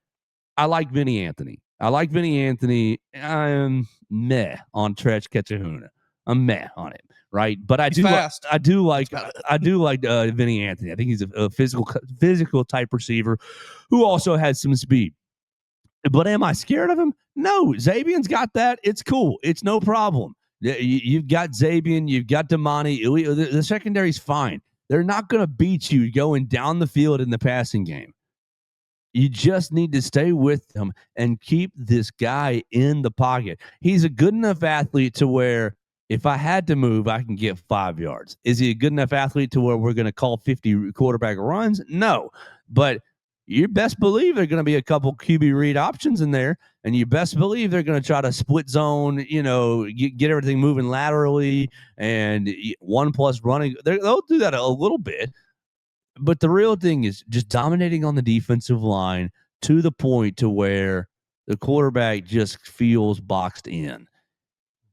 I like Vinny Anthony. I'm meh on Trech Ketchahuna. I'm meh on it, right? But I do like Vinny Anthony. I think he's a physical type receiver who also has some speed. But am I scared of him? No. Zabian's got that. It's cool. It's no problem. You've got Zabian. You've got Damani. The secondary's fine. They're not going to beat you going down the field in the passing game. You just need to stay with them and keep this guy in the pocket. He's a good enough athlete to where if I had to move, I can get 5 yards. Is he a good enough athlete to where we're going to call 50 quarterback runs? No. But you best believe there are going to be a couple QB read options in there, and you best believe they're going to try to split zone, get everything moving laterally and 1+ running. They'll do that a little bit. But the real thing is just dominating on the defensive line to the point to where the quarterback just feels boxed in.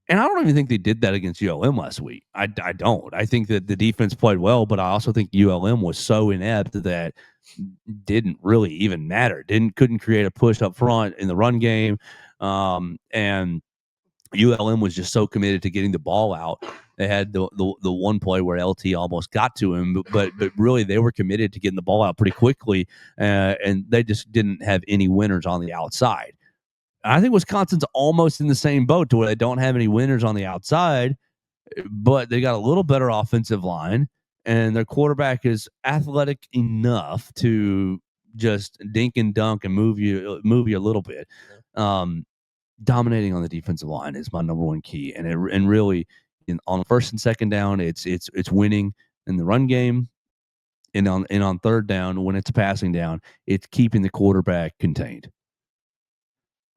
And I don't even think they did that against ULM last week. I don't. I think that the defense played well, but I also think ULM was so inept that didn't really even matter. Couldn't create a push up front in the run game, and ULM was just so committed to getting the ball out. They had the one play where LT almost got to him, but really they were committed to getting the ball out pretty quickly, and they just didn't have any winners on the outside. I think Wisconsin's almost in the same boat to where they don't have any winners on the outside, but they got a little better offensive line, and their quarterback is athletic enough to just dink and dunk and move you a little bit. Dominating on the defensive line is my number one key, and really on first and second down, it's winning in the run game, and on third down when it's a passing down, it's keeping the quarterback contained.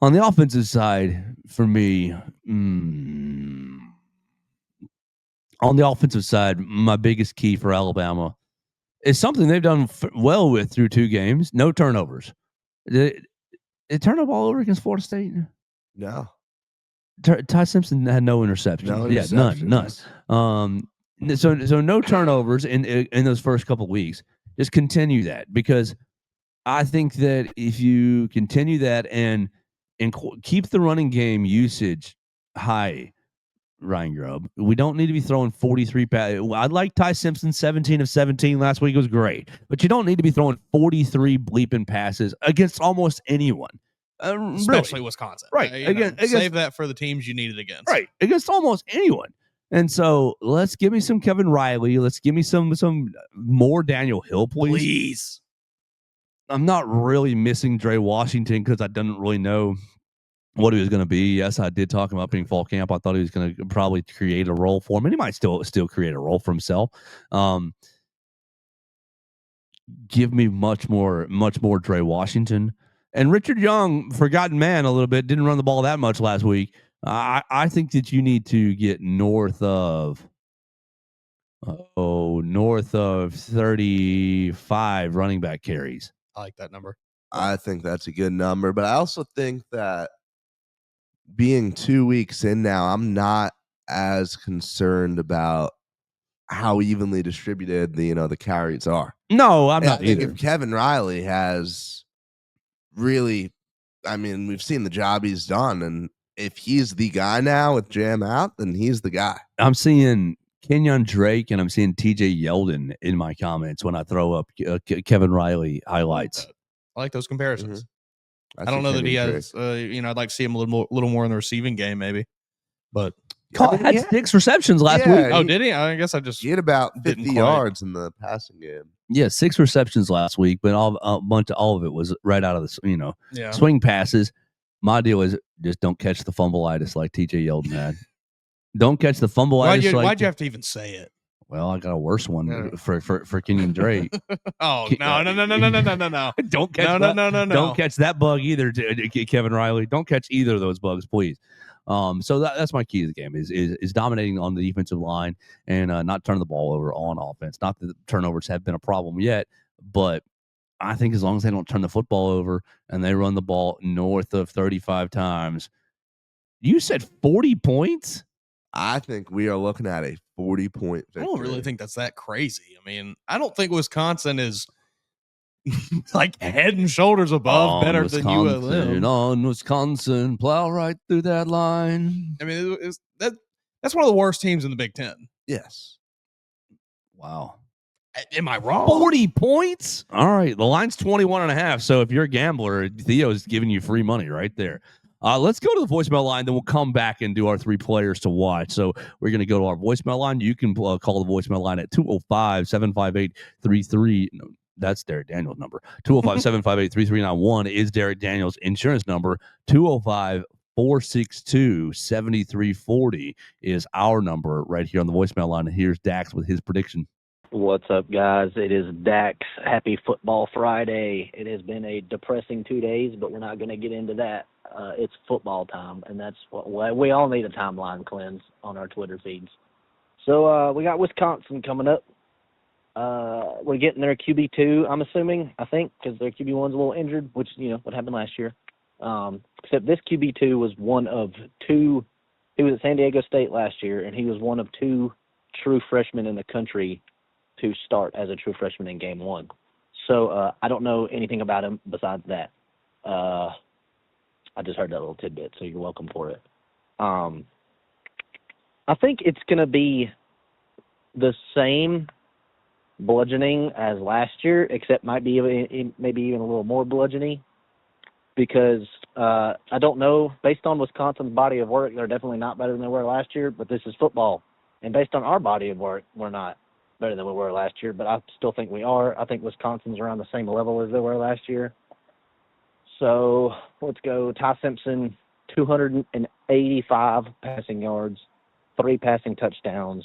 On the offensive side, for me, on the offensive side, my biggest key for Alabama is something they've done well with through 2 games: no turnovers. Did turn the ball over against Florida State? No. Ty Simpson had no interceptions. No Yeah, interceptions. none. So no turnovers in those first couple of weeks. Just continue that, because I think that if you continue that and keep the running game usage high, Ryan Grubb, we don't need to be throwing 43 passes. I'd like Ty Simpson 17 of 17 last week was great, but you don't need to be throwing 43 bleeping passes against almost anyone. Especially really. Wisconsin. Right. Save that for the teams you need it against. Right. Against almost anyone. And so let's give me some Kevin Riley. Let's give me some more Daniel Hill, please. I'm not really missing Dre Washington because I didn't really know what he was going to be. Yes, I did talk him up in fall camp. I thought he was going to probably create a role for him, and he might still create a role for himself. Give me much more Dre Washington. And Richard Young, forgotten man a little bit, didn't run the ball that much last week. I think that you need to get north of 35 running back carries. I like that number. I think that's a good number, but I also think that being 2 weeks in now, I'm not as concerned about how evenly distributed the carries are. No, I'm And not I think either. if Kevin Riley has really, I mean, we've seen the job he's done, and if he's the guy now with Jam out, then he's the guy. I'm seeing Kenyon Drake and I'm seeing TJ Yeldon in my comments when I throw up Kevin Riley highlights. I like those comparisons. Mm-hmm. I don't know that he has. I'd like to see him a little more in the receiving game, maybe. But Had 6 receptions last week. Oh, did he? I guess I just he had about 50 yards in the passing game. Yeah, 6 receptions last week, but all of it was right out of the swing passes. My deal is just don't catch the fumbleitis like TJ Yeldon had. Don't catch the fumbleitis. Why'd you have to even say it? Well, I got a worse one for Kenyon Drake. No. Don't catch Don't catch that bug either, Kevin Riley. Don't catch either of those bugs, please. So that's my key to the game is dominating on the defensive line and not turning the ball over on offense. Not that the turnovers have been a problem yet, but I think as long as they don't turn the football over and they run the ball north of 35 times. You said 40 points? I think we are looking at a 40-point victory. I don't really think that's that crazy. I mean, I don't think Wisconsin is like head and shoulders above better than ULM. On Wisconsin, plow right through that line. I mean, that's one of the worst teams in the Big Ten. Yes. Wow. Am I wrong? 40 points? All right. The line's 21.5. So if you're a gambler, Theo's giving you free money right there. Let's go to the voicemail line, then we'll come back and do our 3 players to watch. So we're going to go to our voicemail line. You can call the voicemail line at 205-758-33. No, that's Derek Daniels' number. 205-758-3391 is Derek Daniels' insurance number. 205-462-7340 is our number right here on the voicemail line. And here's Dax with his prediction. What's up, guys? It is Dax. Happy Football Friday. It has been a depressing 2 days, but we're not going to get into that. It's football time, and that's what we all need, a timeline cleanse on our Twitter feeds. So we got Wisconsin coming up. We're getting their QB2, I'm assuming, I think, because their QB1's a little injured, which, what happened last year. Except this QB2 was one of 2 He was at San Diego State last year, and he was one of 2 true freshmen in the country to start as a true freshman in game 1. So I don't know anything about him besides that. I just heard that little tidbit, so you're welcome for it. I think it's going to be the same bludgeoning as last year, except maybe even a little more bludgeoning, because I don't know. Based on Wisconsin's body of work, they're definitely not better than they were last year, but this is football. And based on our body of work, we're not better than we were last year, but I still think we are. I think Wisconsin's around the same level as they were last year. So let's go. Ty Simpson, 285 passing yards, 3 passing touchdowns,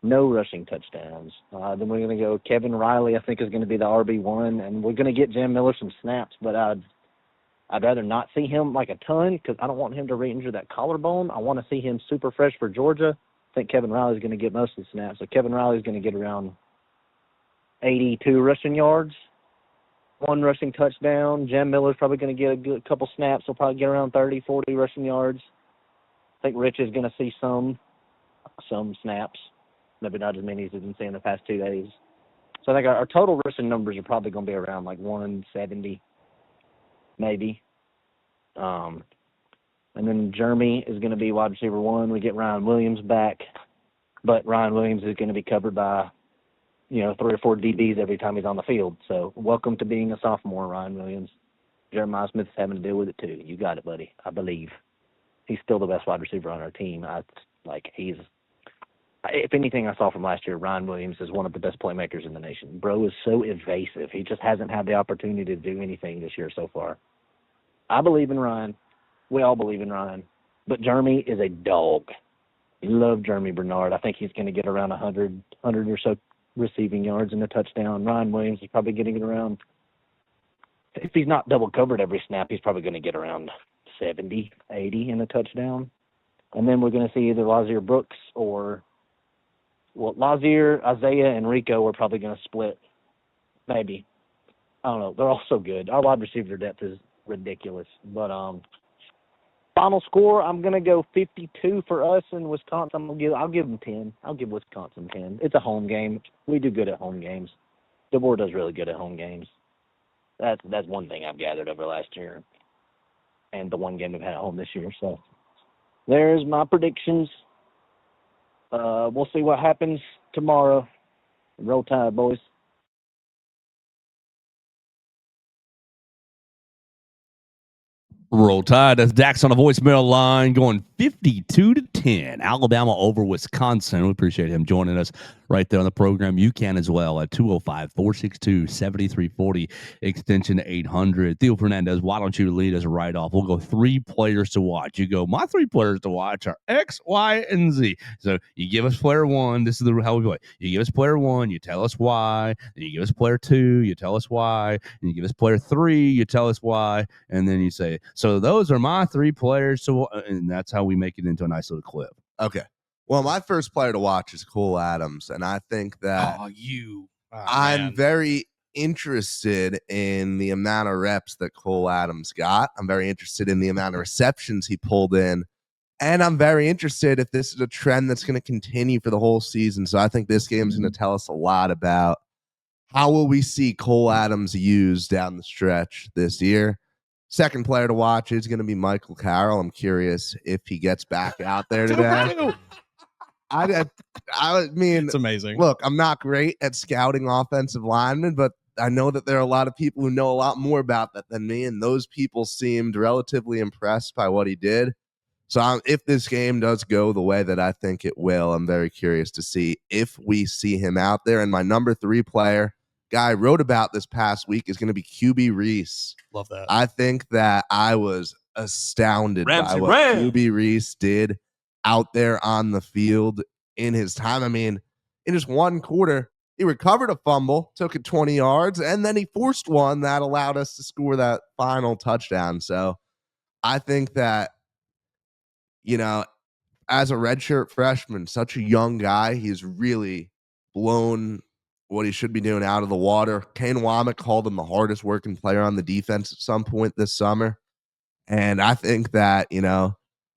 no rushing touchdowns. Then we're going to go Kevin Riley, I think, is going to be the RB1, and we're going to get Jam Miller some snaps, but I'd rather not see him like a ton because I don't want him to re-injure that collarbone. I want to see him super fresh for Georgia. I think Kevin Riley's going to get most of the snaps. So Kevin Riley's going to get around 82 rushing yards, 1 rushing touchdown. Jam Miller's probably going to get a good couple snaps. He'll probably get around 30, 40 rushing yards. I think Rich is going to see some snaps, maybe not as many as he's been seeing in the past 2 days. So I think our total rushing numbers are probably going to be around like 170, maybe. And then Jeremy is going to be wide receiver 1. We get Ryan Williams back, but Ryan Williams is going to be covered by, 3 or 4 DBs every time he's on the field. So welcome to being a sophomore, Ryan Williams. Jeremiah Smith's having to deal with it too. You got it, buddy. I believe he's still the best wide receiver on our team. If anything I saw from last year, Ryan Williams is one of the best playmakers in the nation. Bro is so evasive. He just hasn't had the opportunity to do anything this year so far. I believe in Ryan. We all believe in Ryan. But Jeremy is a dog. You love Jeremy Bernard. I think he's going to get around 100 or so receiving yards and a touchdown. Ryan Williams is probably getting it around, if he's not double covered every snap, he's probably going to get around 70, 80 in a touchdown. And then we're going to see either Lazier Brooks or, Lazier, Isaiah, and Rico are probably going to split. Maybe. I don't know. They're all so good. Our wide receiver depth is ridiculous. But final score, I'm going to go 52 for us in Wisconsin. I'll give them 10. I'll give Wisconsin 10. It's a home game. We do good at home games. DeBoer does really good at home games. That's one thing I've gathered over last year and the one game we've had at home this year. So there's my predictions. We'll see what happens tomorrow. Roll Tide, boys. Roll Tide. That's Dax on a voicemail line going 52-10. Alabama over Wisconsin. We appreciate him joining us right there on the program. You can as well at 205-462-7340, extension 800. Theo Fernandez, why don't you lead us right off? We'll go 3 players to watch. You go, my 3 players to watch are X, Y, and Z. So you give us player 1. This is how we play. You give us player 1, you tell us why. Then you give us player 2, you tell us why. And you give us player 3, you tell us why. And then you say, so those are my 3 players to watch. And that's how we make it into a nice little clip. Okay. Well, my first player to watch is Cole Adams, and I think that I'm very interested in the amount of reps that Cole Adams got. I'm very interested in the amount of receptions he pulled in, and I'm very interested if this is a trend that's going to continue for the whole season. So I think this game is going to tell us a lot about how will we see Cole Adams used down the stretch this year. Second player to watch is going to be Michael Carroll. I'm curious if he gets back out there today. I mean, it's amazing. Look, I'm not great at scouting offensive linemen, but I know that there are a lot of people who know a lot more about that than me, and those people seemed relatively impressed by what he did. So if this game does go the way that I think it will, I'm very curious to see if we see him out there. And my number 3 player, guy I wrote about this past week, is going to be QB Reese. Love that. I think that I was astounded by what QB Reese did out there on the field in his time. I mean, in just one quarter, he recovered a fumble, took it 20 yards, and then he forced one that allowed us to score that final touchdown. So I think that, as a redshirt freshman, such a young guy, he's really blown what he should be doing out of the water. Kane Womack called him the hardest working player on the defense at some point this summer. And I think that,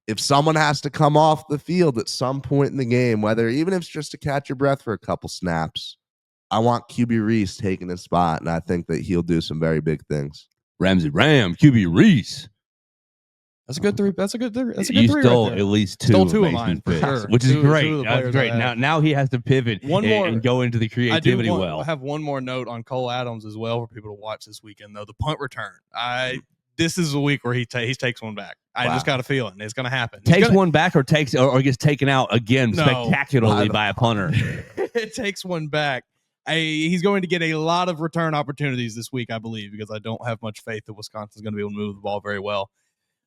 if someone has to come off the field at some point in the game, whether even if it's just to catch your breath for a couple snaps, I want QB Reese taking his spot, and I think that he'll do some very big things. Ramsey Ram, QB Reese. That's a good three. That's a good three. That's a You good three. stole Right there. at least Stole two two of of mine, Mason's for picks, sure. which is Two of great. the That's players great. I had. Now he has to pivot One more- and go into the creativity I have one more note on Cole Adams as well for people to watch this weekend, though. The punt return. This is a week where he takes one back. I just got a feeling it's going to happen. Takes one back or gets taken out again No, spectacularly by a punter. It takes one back. He's going to get a lot of return opportunities this week, I believe, because I don't have much faith that Wisconsin's going to be able to move the ball very well.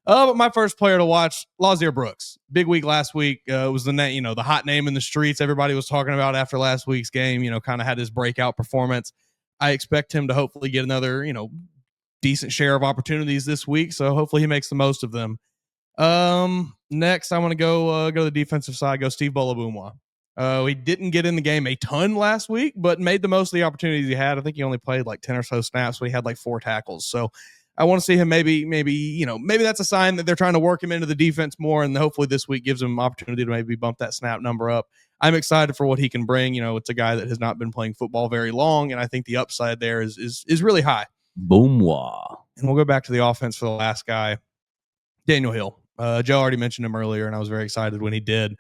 But my first player to watch, Lazier Brooks. Big week last week. It was the hot name in the streets. Everybody was talking about after last week's game. Kind of had his breakout performance. I expect him to hopefully get another decent share of opportunities this week. So hopefully he makes the most of them. Next, I want to go to the defensive side. Go Steve Bolabumwa. He didn't get in the game a ton last week, but made the most of the opportunities he had. I think he only played like 10 or so snaps, but he had like 4 tackles. So I want to see him maybe that's a sign that they're trying to work him into the defense more, and hopefully this week gives him an opportunity to maybe bump that snap number up. I'm excited for what he can bring. It's a guy that has not been playing football very long, and I think the upside there is really high. Boomwa. And we'll go back to the offense for the last guy, Daniel Hill. Joe already mentioned him earlier, and I was very excited when he did.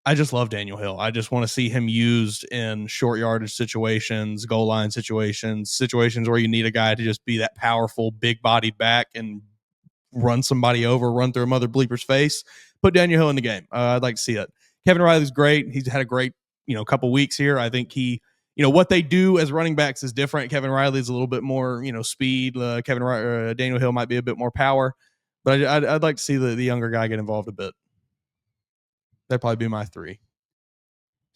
I just love Daniel Hill. I just want to see him used in short yardage situations, goal line situations where you need a guy to just be that powerful, big-bodied back and run somebody over, run through a mother bleeper's face. Put Daniel Hill in the game. I'd like to see it. Kevin Riley's great. He's had a great, couple weeks here. I think what they do as running backs is different. Kevin Riley's a little bit more, speed. Daniel Hill might be a bit more power. But I'd like to see the younger guy get involved a bit. That'd probably be my 3.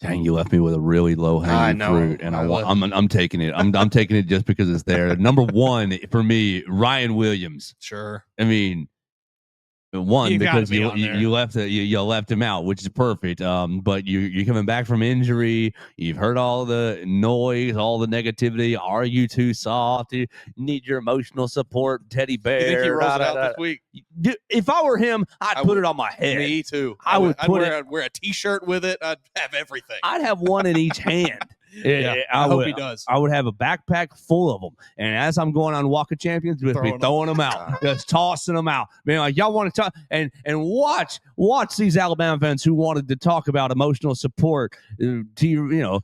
Dang, you left me with a really low hanging fruit, and I'm taking it. I'm taking it just because it's there. Number 1 for me, Ryan Williams. Sure. I mean, one because you left him out, which is perfect. But you're coming back from injury. You've heard all the noise, all the negativity. Are you too soft? You need your emotional support, teddy bear. You think he rolls it out this week? If I were him, I'd put it on my head. Me too. I'd wear a T-shirt with it. I'd have everything. I'd have one in each hand. Yeah, I hope he does. I would have a backpack full of them, and as I'm going on Walk of Champions, just be throwing them out, just tossing them out, being like, "Y'all want to talk?" And watch these Alabama fans who wanted to talk about emotional support to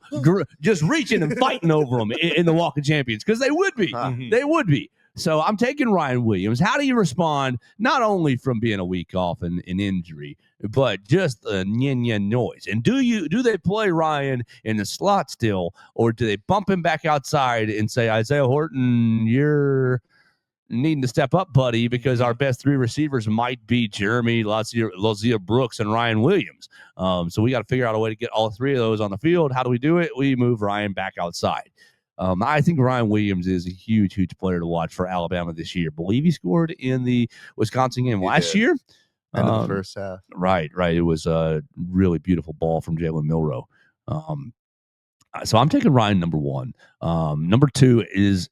just reaching and fighting over them in the Walk of Champions, because they would be, they would be. So I'm taking Ryan Williams. How do you respond not only from being a week off and an injury, but just the yin noise? And do they play Ryan in the slot still, or do they bump him back outside and say, Isaiah Horton, you're needing to step up, buddy, because our best 3 receivers might be Jeremy Lazier Brooks and Ryan Williams. So we got to figure out a way to get all 3 of those on the field. How do we do it? We move Ryan back outside. I think Ryan Williams is a huge player to watch for Alabama this year. I believe he scored in the Wisconsin game last year. End of the first half. Right. It was a really beautiful ball from Jalen Milroe. So I'm taking Ryan number 1. Number 2 is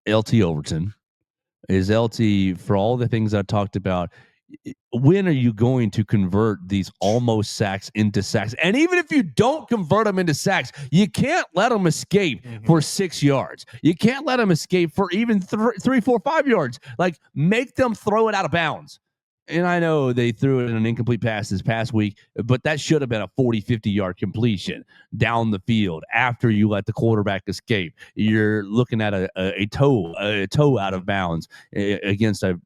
LT Overton. Is LT, for all the things I talked about, when are you going to convert these almost sacks into sacks? And even if you don't convert them into sacks, you can't let them escape for 6 yards. You can't let them escape for even 3, 4, 5 yards. Like, make them throw it out of bounds. And I know they threw it in an incomplete pass this past week, but that should have been a 40, 50-yard completion down the field after you let the quarterback escape. You're looking at a toe out of bounds against a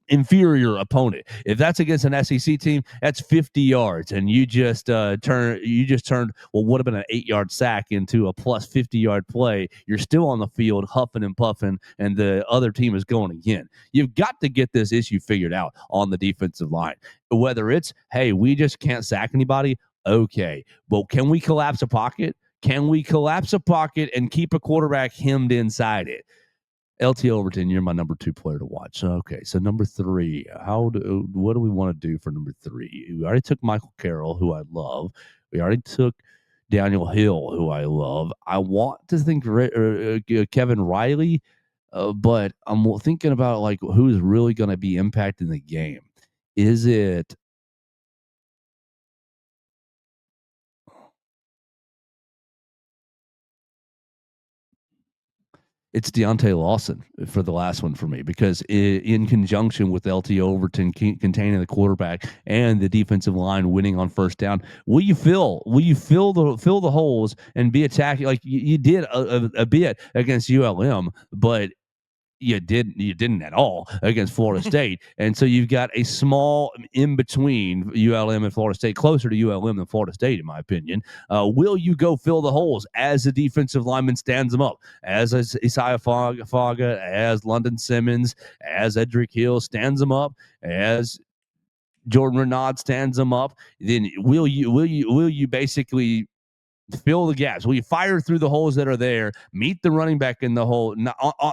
inferior opponent. If that's against an SEC team, that's 50 yards, and you just turned what would have been an 8-yard sack into a plus 50-yard play. You're still on the field huffing and puffing, and the other team is going again. You've got to get this issue figured out on the defensive line. Whether it's, hey, we just can't sack anybody, okay, but can we collapse a pocket? Can we collapse a pocket and keep a quarterback hemmed inside it? LT Overton, you're my number 2 player to watch. Okay, so number 3, what do we want to do for number 3? We already took Michael Carroll, who I love. We already took Daniel Hill, who I love. I want to think Kevin Riley, but I'm thinking about like who's really going to be impacting the game. Is it? It's Deontay Lawson for the last one for me because in conjunction with LT Overton containing the quarterback and the defensive line winning on first down, will you fill the holes and be attacking like you did a bit against ULM, but you didn't at all against Florida State. And so you've got a small in between ULM and Florida State, closer to ULM than Florida State, in my opinion. Will you go fill the holes as the defensive lineman stands them up, as Isaiah Faga, as London Simmons, as Edric Hill stands them up, as Jordan Renaud stands them up? Then will you basically fill the gaps? Will you fire through the holes that are there, meet the running back in the hole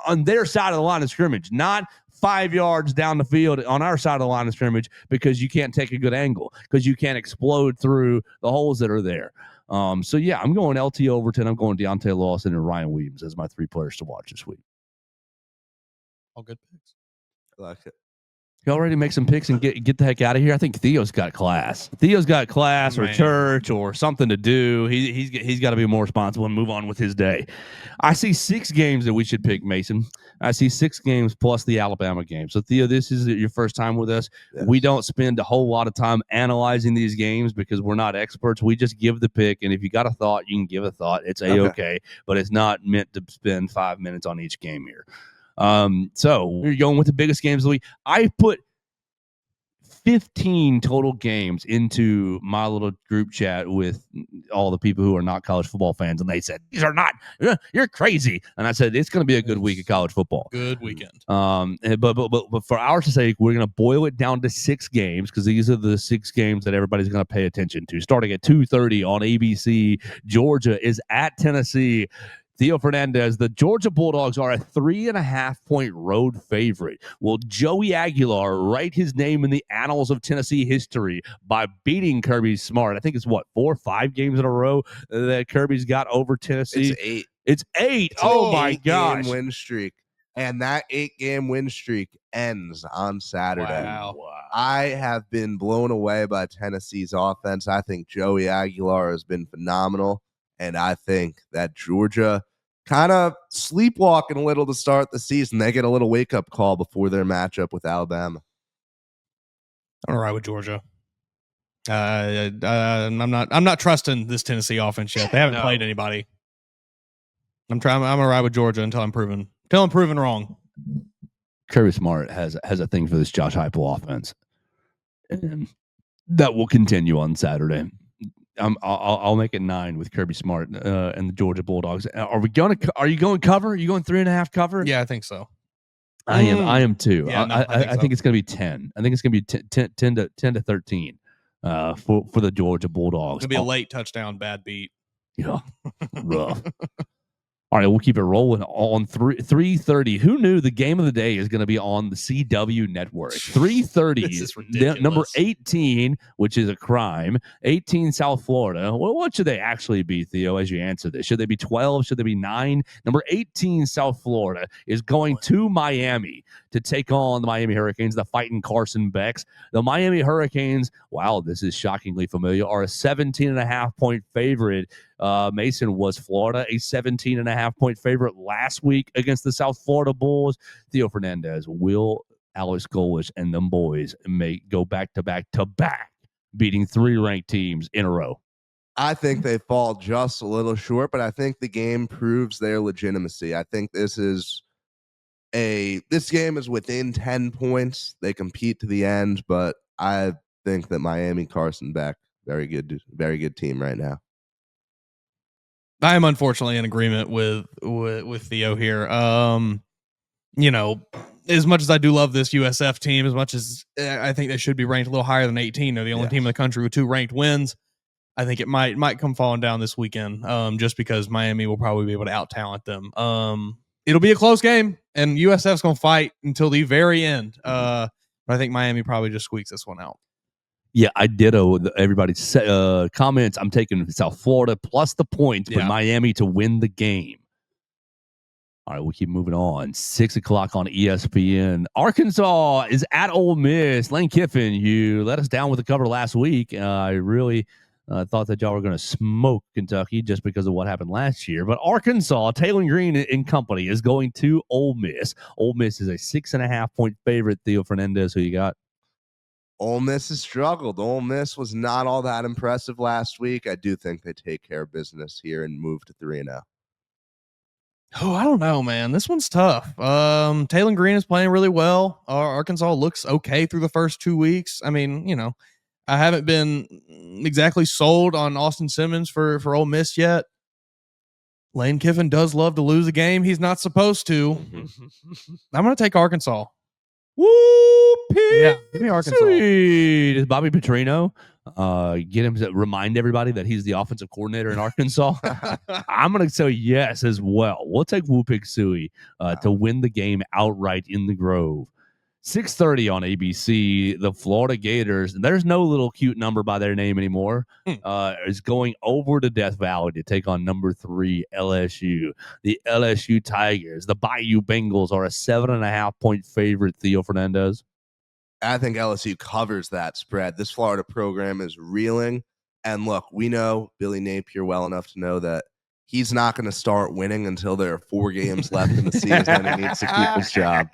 on their side of the line of scrimmage, not 5 yards down the field on our side of the line of scrimmage because you can't take a good angle, because you can't explode through the holes that are there. So, yeah, I'm going LT Overton. I'm going Deontay Lawson and Ryan Williams as my 3 players to watch this week. All good picks. I like it. Y'all ready to make some picks and get the heck out of here? I think Theo's got class. Theo's got class or church or something to do. He's got to be more responsible and move on with his day. I see 6 games that we should pick, Mason. I see 6 games plus the Alabama game. So, Theo, this is your first time with us. Yes. We don't spend a whole lot of time analyzing these games because we're not experts. We just give the pick, and if you got a thought, you can give a thought. It's A-okay, but it's not meant to spend 5 minutes on each game here. So we're going with the biggest games of the week. I put 15 total games into my little group chat with all the people who are not college football fans, and they said, these are not, you're crazy. And I said, it's going to be a good week of college football. Good weekend. But for our sake, we're going to boil it down to 6 games because these are the 6 games that everybody's going to pay attention to. Starting at 2:30 on ABC, Georgia is at Tennessee. Theo Fernandez, the Georgia Bulldogs are a 3.5-point road favorite. Will Joey Aguilar write his name in the annals of Tennessee history by beating Kirby Smart? I think it's 4 or 5 games in a row that Kirby's got over Tennessee. It's 8. It's 8. Oh my gosh. 8-game win streak. And that 8-game win streak ends on Saturday. Wow. I have been blown away by Tennessee's offense. I think Joey Aguilar has been phenomenal. And I think that Georgia kind of sleepwalking a little to start the season. They get a little wake-up call before their matchup with Alabama. I'm all right with Georgia. I'm not trusting this Tennessee offense yet. They haven't played anybody. I'm all right with Georgia until I'm proven wrong. Kirby Smart has a thing for this Josh Heupel offense, and that will continue on Saturday. I'll make it 9 with Kirby Smart and the Georgia Bulldogs. Are you going cover? Are you going 3.5 cover? Yeah, I think so. I am too. Yeah, I think it's going to be 10. I think it's going to be 10 to 13 for the Georgia Bulldogs. It's going to be a late touchdown, bad beat. Yeah, rough. All right, we'll keep it rolling on 3:30. Who knew the game of the day is going to be on the CW network? 3:30. This is ridiculous. Number 18, which is a crime. 18, South Florida. Well, what should they actually be, Theo, as you answer this? Should they be 12? Should they be 9? Number 18, South Florida, is going to Miami to take on the Miami Hurricanes, the fighting Carson Becks. The Miami Hurricanes, wow, this is shockingly familiar, are a 17.5-point favorite. Mason, was Florida a 17.5-point favorite last week against the South Florida Bulls? Theo Fernandez, will Alex Golesh and them boys go back to back beating 3 ranked teams in a row? I think they fall just a little short, but I think the game proves their legitimacy. I think this game is within 10 points. They compete to the end, but I think that Miami, Carson Beck, very good team right now. I am unfortunately in agreement with Theo here. As much as I do love this USF team, as much as I think they should be ranked a little higher than 18, they're the only team in the country with 2 ranked wins. I think it might come falling down this weekend, just because Miami will probably be able to out-talent them. It'll be a close game, and USF's going to fight until the very end. But I think Miami probably just squeaks this one out. Yeah, I ditto everybody's comments. I'm taking South Florida plus the points, but Miami to win the game. All right, we'll keep moving on. 6 o'clock on ESPN. Arkansas is at Ole Miss. Lane Kiffin, you let us down with the cover last week. I really thought that y'all were going to smoke Kentucky just because of what happened last year. But Arkansas, Taylor Green and company is going to Ole Miss. Ole Miss is a 6.5-point favorite. Theo Fernandez, who you got? Ole Miss has struggled. Ole Miss was not all that impressive last week. I do think they take care of business here and move to 3-0. Oh, I don't know, man. This one's tough. Taylor Green is playing really well. Arkansas looks okay through the first 2 weeks. I mean, I haven't been exactly sold on Austin Simmons for Ole Miss yet. Lane Kiffin does love to lose a game he's not supposed to. I'm going to take Arkansas. Yeah, give me Arkansas. Sweet. Is Bobby Petrino get him to remind everybody that he's the offensive coordinator in Arkansas? I'm going to say yes as well. We'll take Woo Pig Sooie to win the game outright in the Grove. 6:30 on ABC. The Florida Gators, and there's no little cute number by their name anymore, is going over to Death Valley to take on number 3 LSU. The LSU Tigers, the Bayou Bengals, are a 7.5-point favorite. Theo Fernandez. I think LSU covers that spread. This Florida program is reeling. And look, we know Billy Napier well enough to know that he's not going to start winning until there are 4 games left in the season and he needs to keep his job.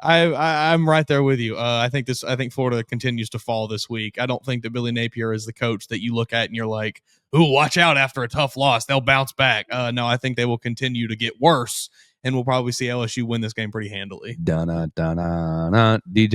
I'm right there with you. I think Florida continues to fall this week. I don't think that Billy Napier is the coach that you look at and you're like, ooh, watch out after a tough loss. They'll bounce back. No, I think they will continue to get worse, and we'll probably see LSU win this game pretty handily. DJ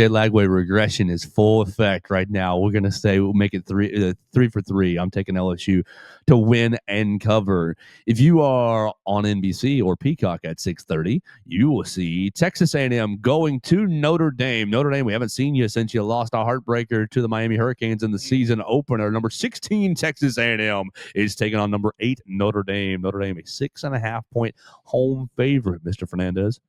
Lagway regression is full effect right now. We're going to say we'll make it 3 for 3. I'm taking LSU to win and cover. If you are on NBC or Peacock at 6:30, you will see Texas A&M going to Notre Dame. Notre Dame, we haven't seen you since you lost a heartbreaker to the Miami Hurricanes in the season opener. Number 16, Texas A&M is taking on number 8, Notre Dame. Notre Dame, a 6.5-point home favorite, Mr. Fernandez.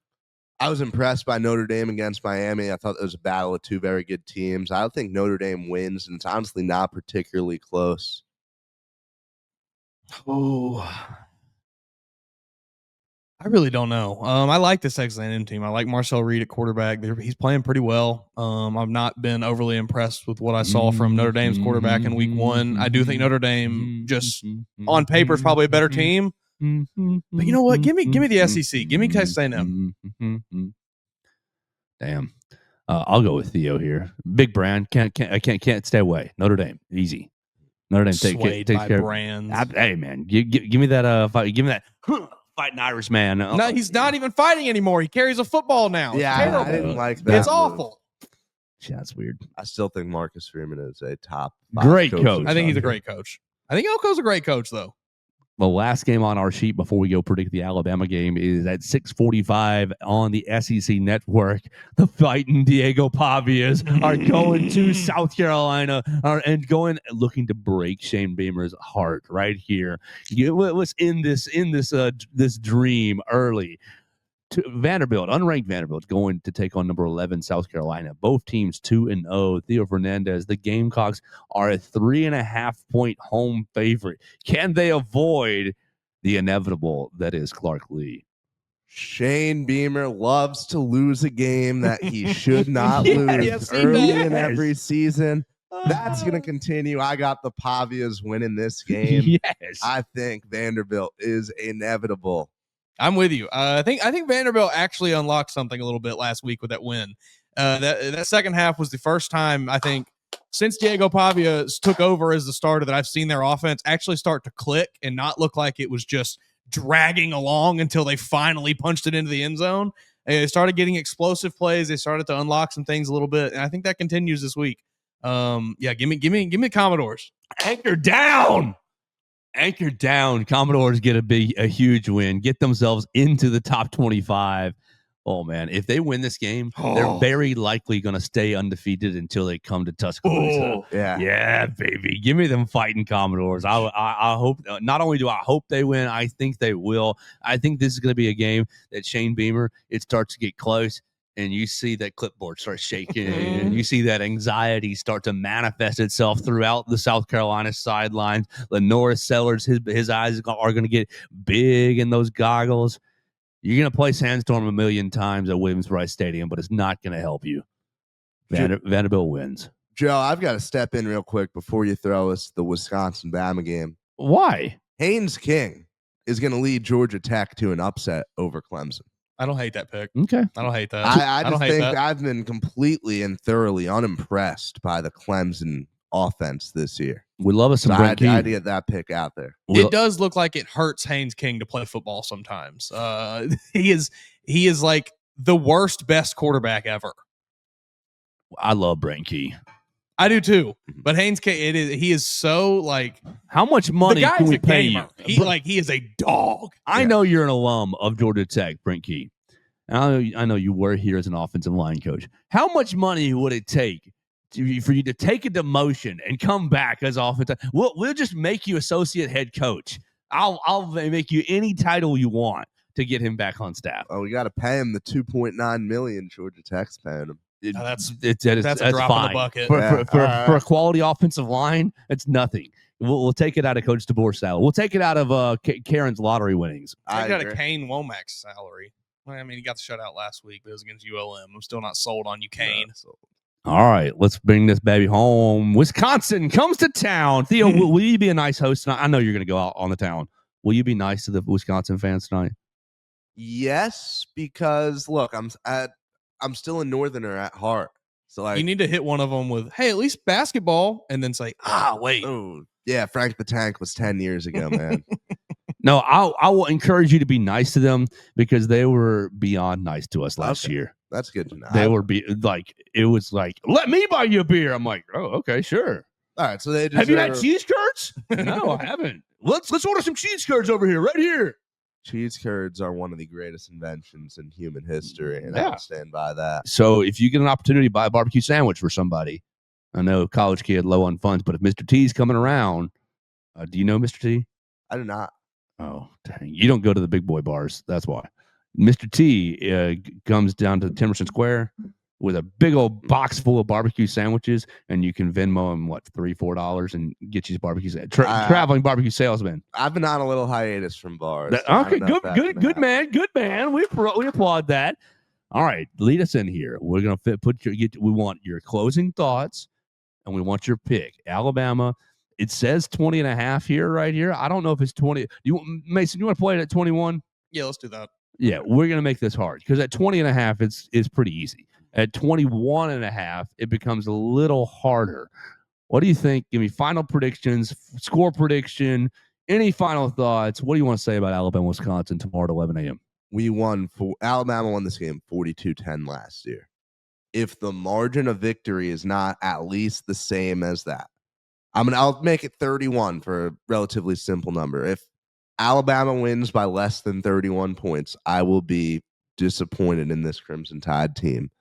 I was impressed by Notre Dame against Miami. I thought it was a battle of 2 very good teams. I think Notre Dame wins, and it's honestly not particularly close. Oh, I really don't know. I like this Texas A&M team. I like Marcel Reed at quarterback. He's playing pretty well. I've not been overly impressed with what I saw from Notre Dame's quarterback in week 1. I do think Notre Dame, just on paper, is probably a better team. But you know what? Give me the SEC. Give me Texas A&M. Damn. I'll go with Theo here. Big brand. Can't stay away. Notre Dame. Easy. Notre Dame takes care brands. Hey man, give me that fight. Give me that fighting Irishman. No, he's not even fighting anymore. He carries a football now. Yeah, I didn't like that. It's awful. Yeah, that's weird. I still think Marcus Freeman is a top 5 great coach. I think he's a great coach. I think Elko's a great coach, though. The last game on our sheet before we go predict the Alabama game is at 6:45 on the SEC Network. The fighting Diego Pavias are going to South Carolina and looking to break Shane Beamer's heart right here. Let's end this dream early. Vanderbilt, unranked Vanderbilt, going to take on number 11 South Carolina. Both teams 2-0. Theo Fernandez, the Gamecocks are a 3.5-point home favorite. Can they avoid the inevitable that is Clark Lee? Shane Beamer loves to lose a game that he should not lose early in every season. That's going to continue. I got the Pavias winning this game. Yes. I think Vanderbilt is inevitable. I'm with you. I think Vanderbilt actually unlocked something a little bit last week with that win. That second half was the first time, I think, since Diego Pavia took over as the starter, that I've seen their offense actually start to click and not look like it was just dragging along until they finally punched it into the end zone. They started getting explosive plays. They started to unlock some things a little bit, and I think that continues this week. Give me Commodores. Anchor down. Commodores get a huge win, get themselves into the top 25. Oh man, if they win this game, they're very likely going to stay undefeated until they come to Tuscaloosa. Yeah, baby, give me them fighting Commodores. I hope. Not only do I hope they win, I think they will. I think this is going to be a game that Shane Beamer, it starts to get close, and you see that clipboard start shaking, and you see that anxiety start to manifest itself throughout the South Carolina sidelines. Lenora Sellers, his eyes are going to get big in those goggles. You're going to play Sandstorm a million times at Williams-Brice Stadium, but it's not going to help you. Vanderbilt wins. Joe, I've got to step in real quick before you throw us the Wisconsin-Bama game. Why? Haynes King is going to lead Georgia Tech to an upset over Clemson. I don't hate that pick. Okay. I don't hate that. I don't just hate think that. I've been completely and thoroughly unimpressed by the Clemson offense this year. We love us some So I Brent had Key. to get that pick out there. It does look like it hurts Haynes King to play football sometimes. He is like the worst best quarterback ever. I love Brent Key. I do too. But Haynes King, he is so like, how much money the guy's can we a pay gamer. you? He is a dog. I know you're an alum of Georgia Tech, Brent Key. And I know you were here as an offensive line coach. How much money would it take for you to take a demotion and come back as offensive? We'll just make you associate head coach. I'll make you any title you want to get him back on staff. Oh, we got to pay him the $2.9 million Georgia Tech's paying him. That's That's a drop fine. in the bucket. For a quality offensive line, it's nothing. We'll take it out of Coach DeBoer's salary. We'll take it out of Karen's lottery winnings. I got agree. a Kane Womack's salary. Well, I mean, he got the shutout last week, but it was against ULM. I'm still not sold on you, Kane. All right, let's bring this baby home. Wisconsin comes to town. Theo, will you be a nice host tonight? I know you're going to go out on the town. Will you be nice to the Wisconsin fans tonight? Yes, because look, I'm still a Northerner at heart. So like, You need to hit one of them with, hey, at least basketball, and then say, wait. oh yeah, Frank the Tank was 10 years ago, man. No, I will encourage you to be nice to them because they were beyond nice to us last Okay. year. That's good to know. They were it was like, let me buy you a beer. I'm like, oh, okay, sure. All right, so they just Have you had cheese curds? No, I haven't. Let's order some cheese curds over here, right here. cheese curds are one of the greatest inventions in human history, and Yeah. I'll stand by that. So if you get an opportunity to buy a barbecue sandwich for somebody, I know college kid low on funds, but if Mr. T's coming around, do you know Mr. T? I do not. Oh, dang. You don't go to the big boy bars. That's why. Mr. T comes down to Timerson Square with a big old box full of barbecue sandwiches, and you can Venmo him, $3, $4 and get you his barbecue. Traveling barbecue salesman. I've been on a little hiatus from bars. Okay, good man. We applaud that. All right, lead us in here. We're gonna we want your closing thoughts, and we want your pick. Alabama. It says 20.5 here, right here. I don't know if it's 20. Mason, you want to play it at 21? Yeah, let's do that. Yeah, we're going to make this hard because at 20.5, it's pretty easy. At 21.5, it becomes a little harder. What do you think? Give me final predictions, score prediction, any final thoughts. What do you want to say about Alabama, Wisconsin tomorrow at 11 a.m.? Alabama won this game 42-10 last year. If the margin of victory is not at least the same as that, I'll make it 31 for a relatively simple number. If Alabama wins by less than 31 points, I will be disappointed in this Crimson Tide team.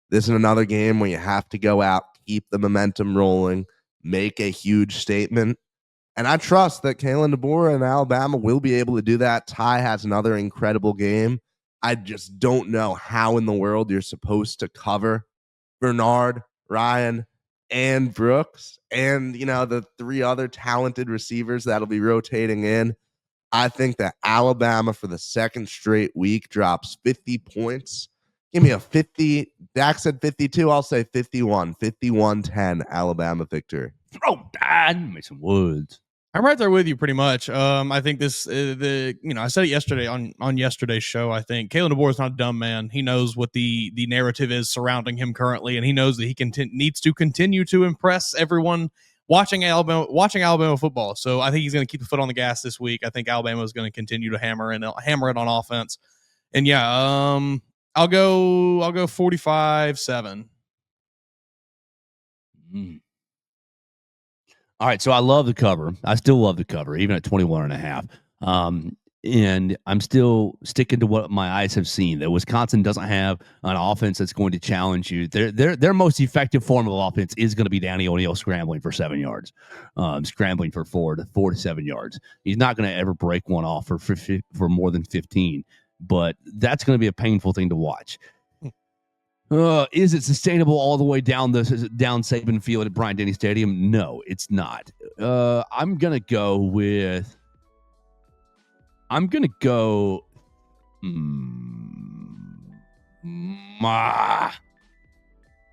This is another game where you have to go out, keep the momentum rolling, make a huge statement. And I trust that Kalen DeBoer and Alabama will be able to do that. Ty has another incredible game. I just don't know how in the world you're supposed to cover Bernard, Ryan, and Brooks, and the three other talented receivers that'll be rotating in. I think that Alabama for the second straight week drops 50 points. Give me a 50. Dak said 52. I'll say 51. 51-10 Alabama victory. Throw down, make some woods. I'm right there with you pretty much. I think this, I said it yesterday on yesterday's show. I think Kalen DeBoer is not a dumb man. He knows what the narrative is surrounding him currently, and he knows that he needs to continue to impress everyone watching Alabama football. So I think he's going to keep the foot on the gas this week. I think Alabama is going to continue to hammer it on offense. And yeah, I'll go 45-7. All right, so I love the cover. I still love the cover, even at 21.5. And I'm still sticking to what my eyes have seen, that Wisconsin doesn't have an offense that's going to challenge you. Their most effective form of offense is going to be Danny O'Neal scrambling for 7 yards, scrambling for 4 to 7 yards. He's not going to ever break one off for more than 15, but that's going to be a painful thing to watch. Is it sustainable all the way down Saban Field at Bryant-Denny Stadium? No, it's not. I'm gonna go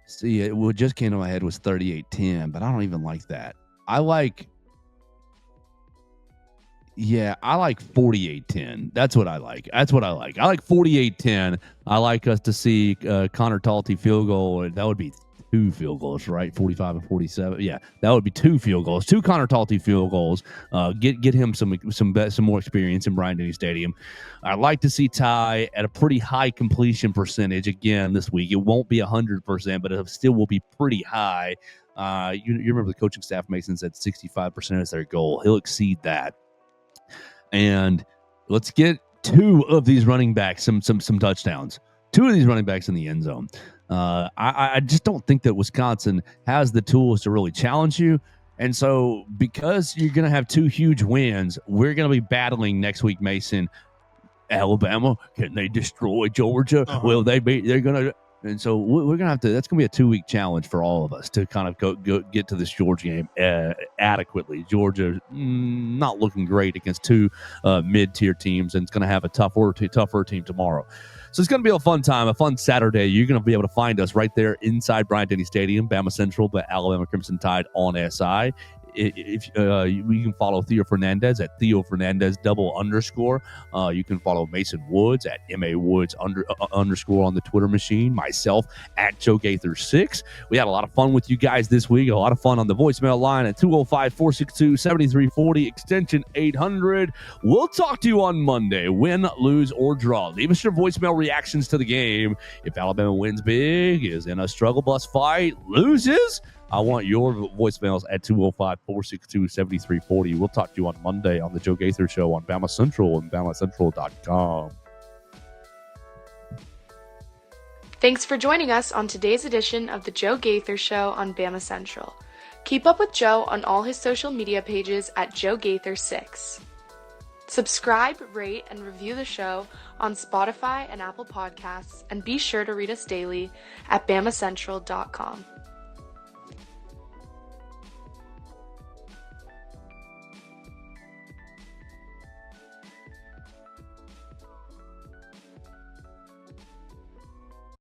See, what just came to my head was 38-10, but I don't even like that. I like 48-10. That's what I like. I like 48-10. I like us to see Connor Talty field goal. That would be 2 field goals, right? 45 and 47. Yeah, that would be 2 field goals. 2 Connor Talty field goals. Get him some more experience in Bryant-Denny Stadium. I'd like to see Ty at a pretty high completion percentage again this week. It won't be 100%, but it still will be pretty high. You remember the coaching staff, Mason, said 65% is their goal. He'll exceed that. And let's get 2 of these running backs some touchdowns. 2 of these running backs in the end zone. I just don't think that Wisconsin has the tools to really challenge you. And so because you're going to have 2 huge wins, we're going to be battling next week, Mason. Alabama, can they destroy Georgia? Will they be? They're going to. And so we're going to have to, that's going to be a 2-week challenge for all of us to kind of go get to this Georgia game adequately. Georgia not looking great against 2 mid-tier teams, and it's going to have a tougher team tomorrow. So it's going to be a fun time, a fun Saturday. You're going to be able to find us right there inside Bryant-Denny Stadium, Bama Central, but Alabama Crimson Tide on SI. If you can follow Theo Fernandez at Theo Fernandez _. You can follow Mason Woods at MA Woods _ on the Twitter machine. Myself at Joe Gaither 6. We had a lot of fun with you guys this week. A lot of fun on the voicemail line at 205-462-7340 extension 800. We'll talk to you on Monday. Win, lose, or draw. Leave us your voicemail reactions to the game. If Alabama wins big, is in a struggle bus fight, loses, I want your voicemails at 205-462-7340. We'll talk to you on Monday on the Joe Gaither Show on Bama Central and BamaCentral.com. Thanks for joining us on today's edition of the Joe Gaither Show on Bama Central. Keep up with Joe on all his social media pages at Joe Gaither 6. Subscribe, rate, and review the show on Spotify and Apple Podcasts, and be sure to read us daily at BamaCentral.com.